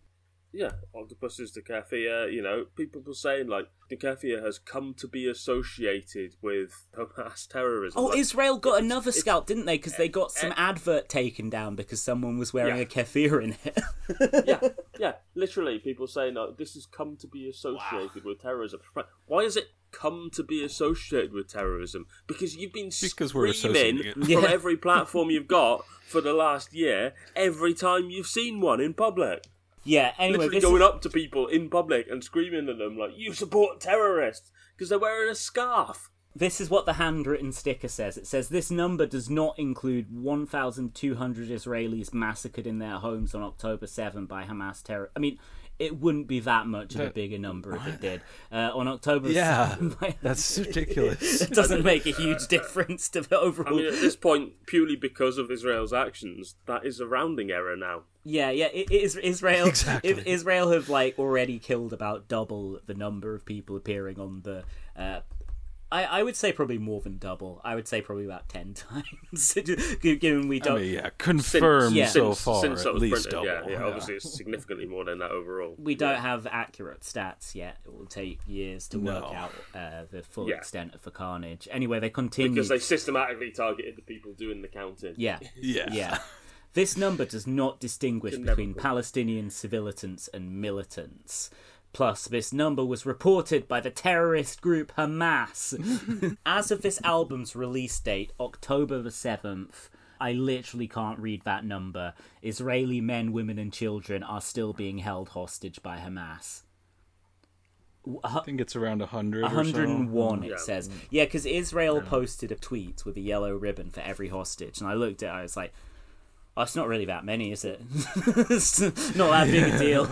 Yeah, octopuses, the kefir, you know, people were saying, like, the kefir has come to be associated with mass terrorism. Oh, like, Israel got another scalp, didn't they? Because they got some advert taken down because someone was wearing a kefir in it. yeah, literally, people saying, oh, this has come to be associated with terrorism. Why has it come to be associated with terrorism? Because you've been screaming from every platform you've got for the last year, every time you've seen one in public. Yeah, anyway, literally going up to people in public and screaming at them like, you support terrorists, because they're wearing a scarf. This is what the handwritten sticker says. It says, this number does not include 1,200 Israelis massacred in their homes on October 7 by Hamas terror. I mean, it wouldn't be that much of a bigger number if it did. On October 7... that's ridiculous. It doesn't make a huge difference to the overall... I mean, at this point, purely because of Israel's actions, that is a rounding error now. Yeah, it is Israel. Exactly. Israel have, like, already killed about double the number of people appearing on the I would say probably more than double. I would say probably about 10 times. Given we don't... confirmed so far, since at least printed, double. Yeah, obviously it's significantly more than that overall. We don't have accurate stats yet. It will take years to work out the full extent of the carnage. Anyway, they continue... Because they systematically targeted the people doing the counting. Yeah. This number does not distinguish between Palestinian civilians and militants. Plus, this number was reported by the terrorist group Hamas. As of this album's release date, October the 7th, I literally can't read that number. Israeli men, women and children are still being held hostage by Hamas. I think it's around 100 101 it says. Yeah, because Israel posted a tweet with a yellow ribbon for every hostage. And I looked at it, I was like, oh, it's not really that many, is it? It's not that big a deal.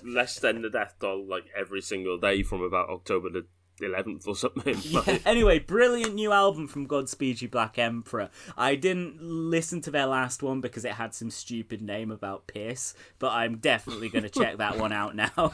less than the death toll, like, every single day from about October the 11th or something. Yeah. Anyway, brilliant new album from Godspeed You, Black Emperor. I didn't listen to their last one because it had some stupid name about piss, but I'm definitely going to check that one out now.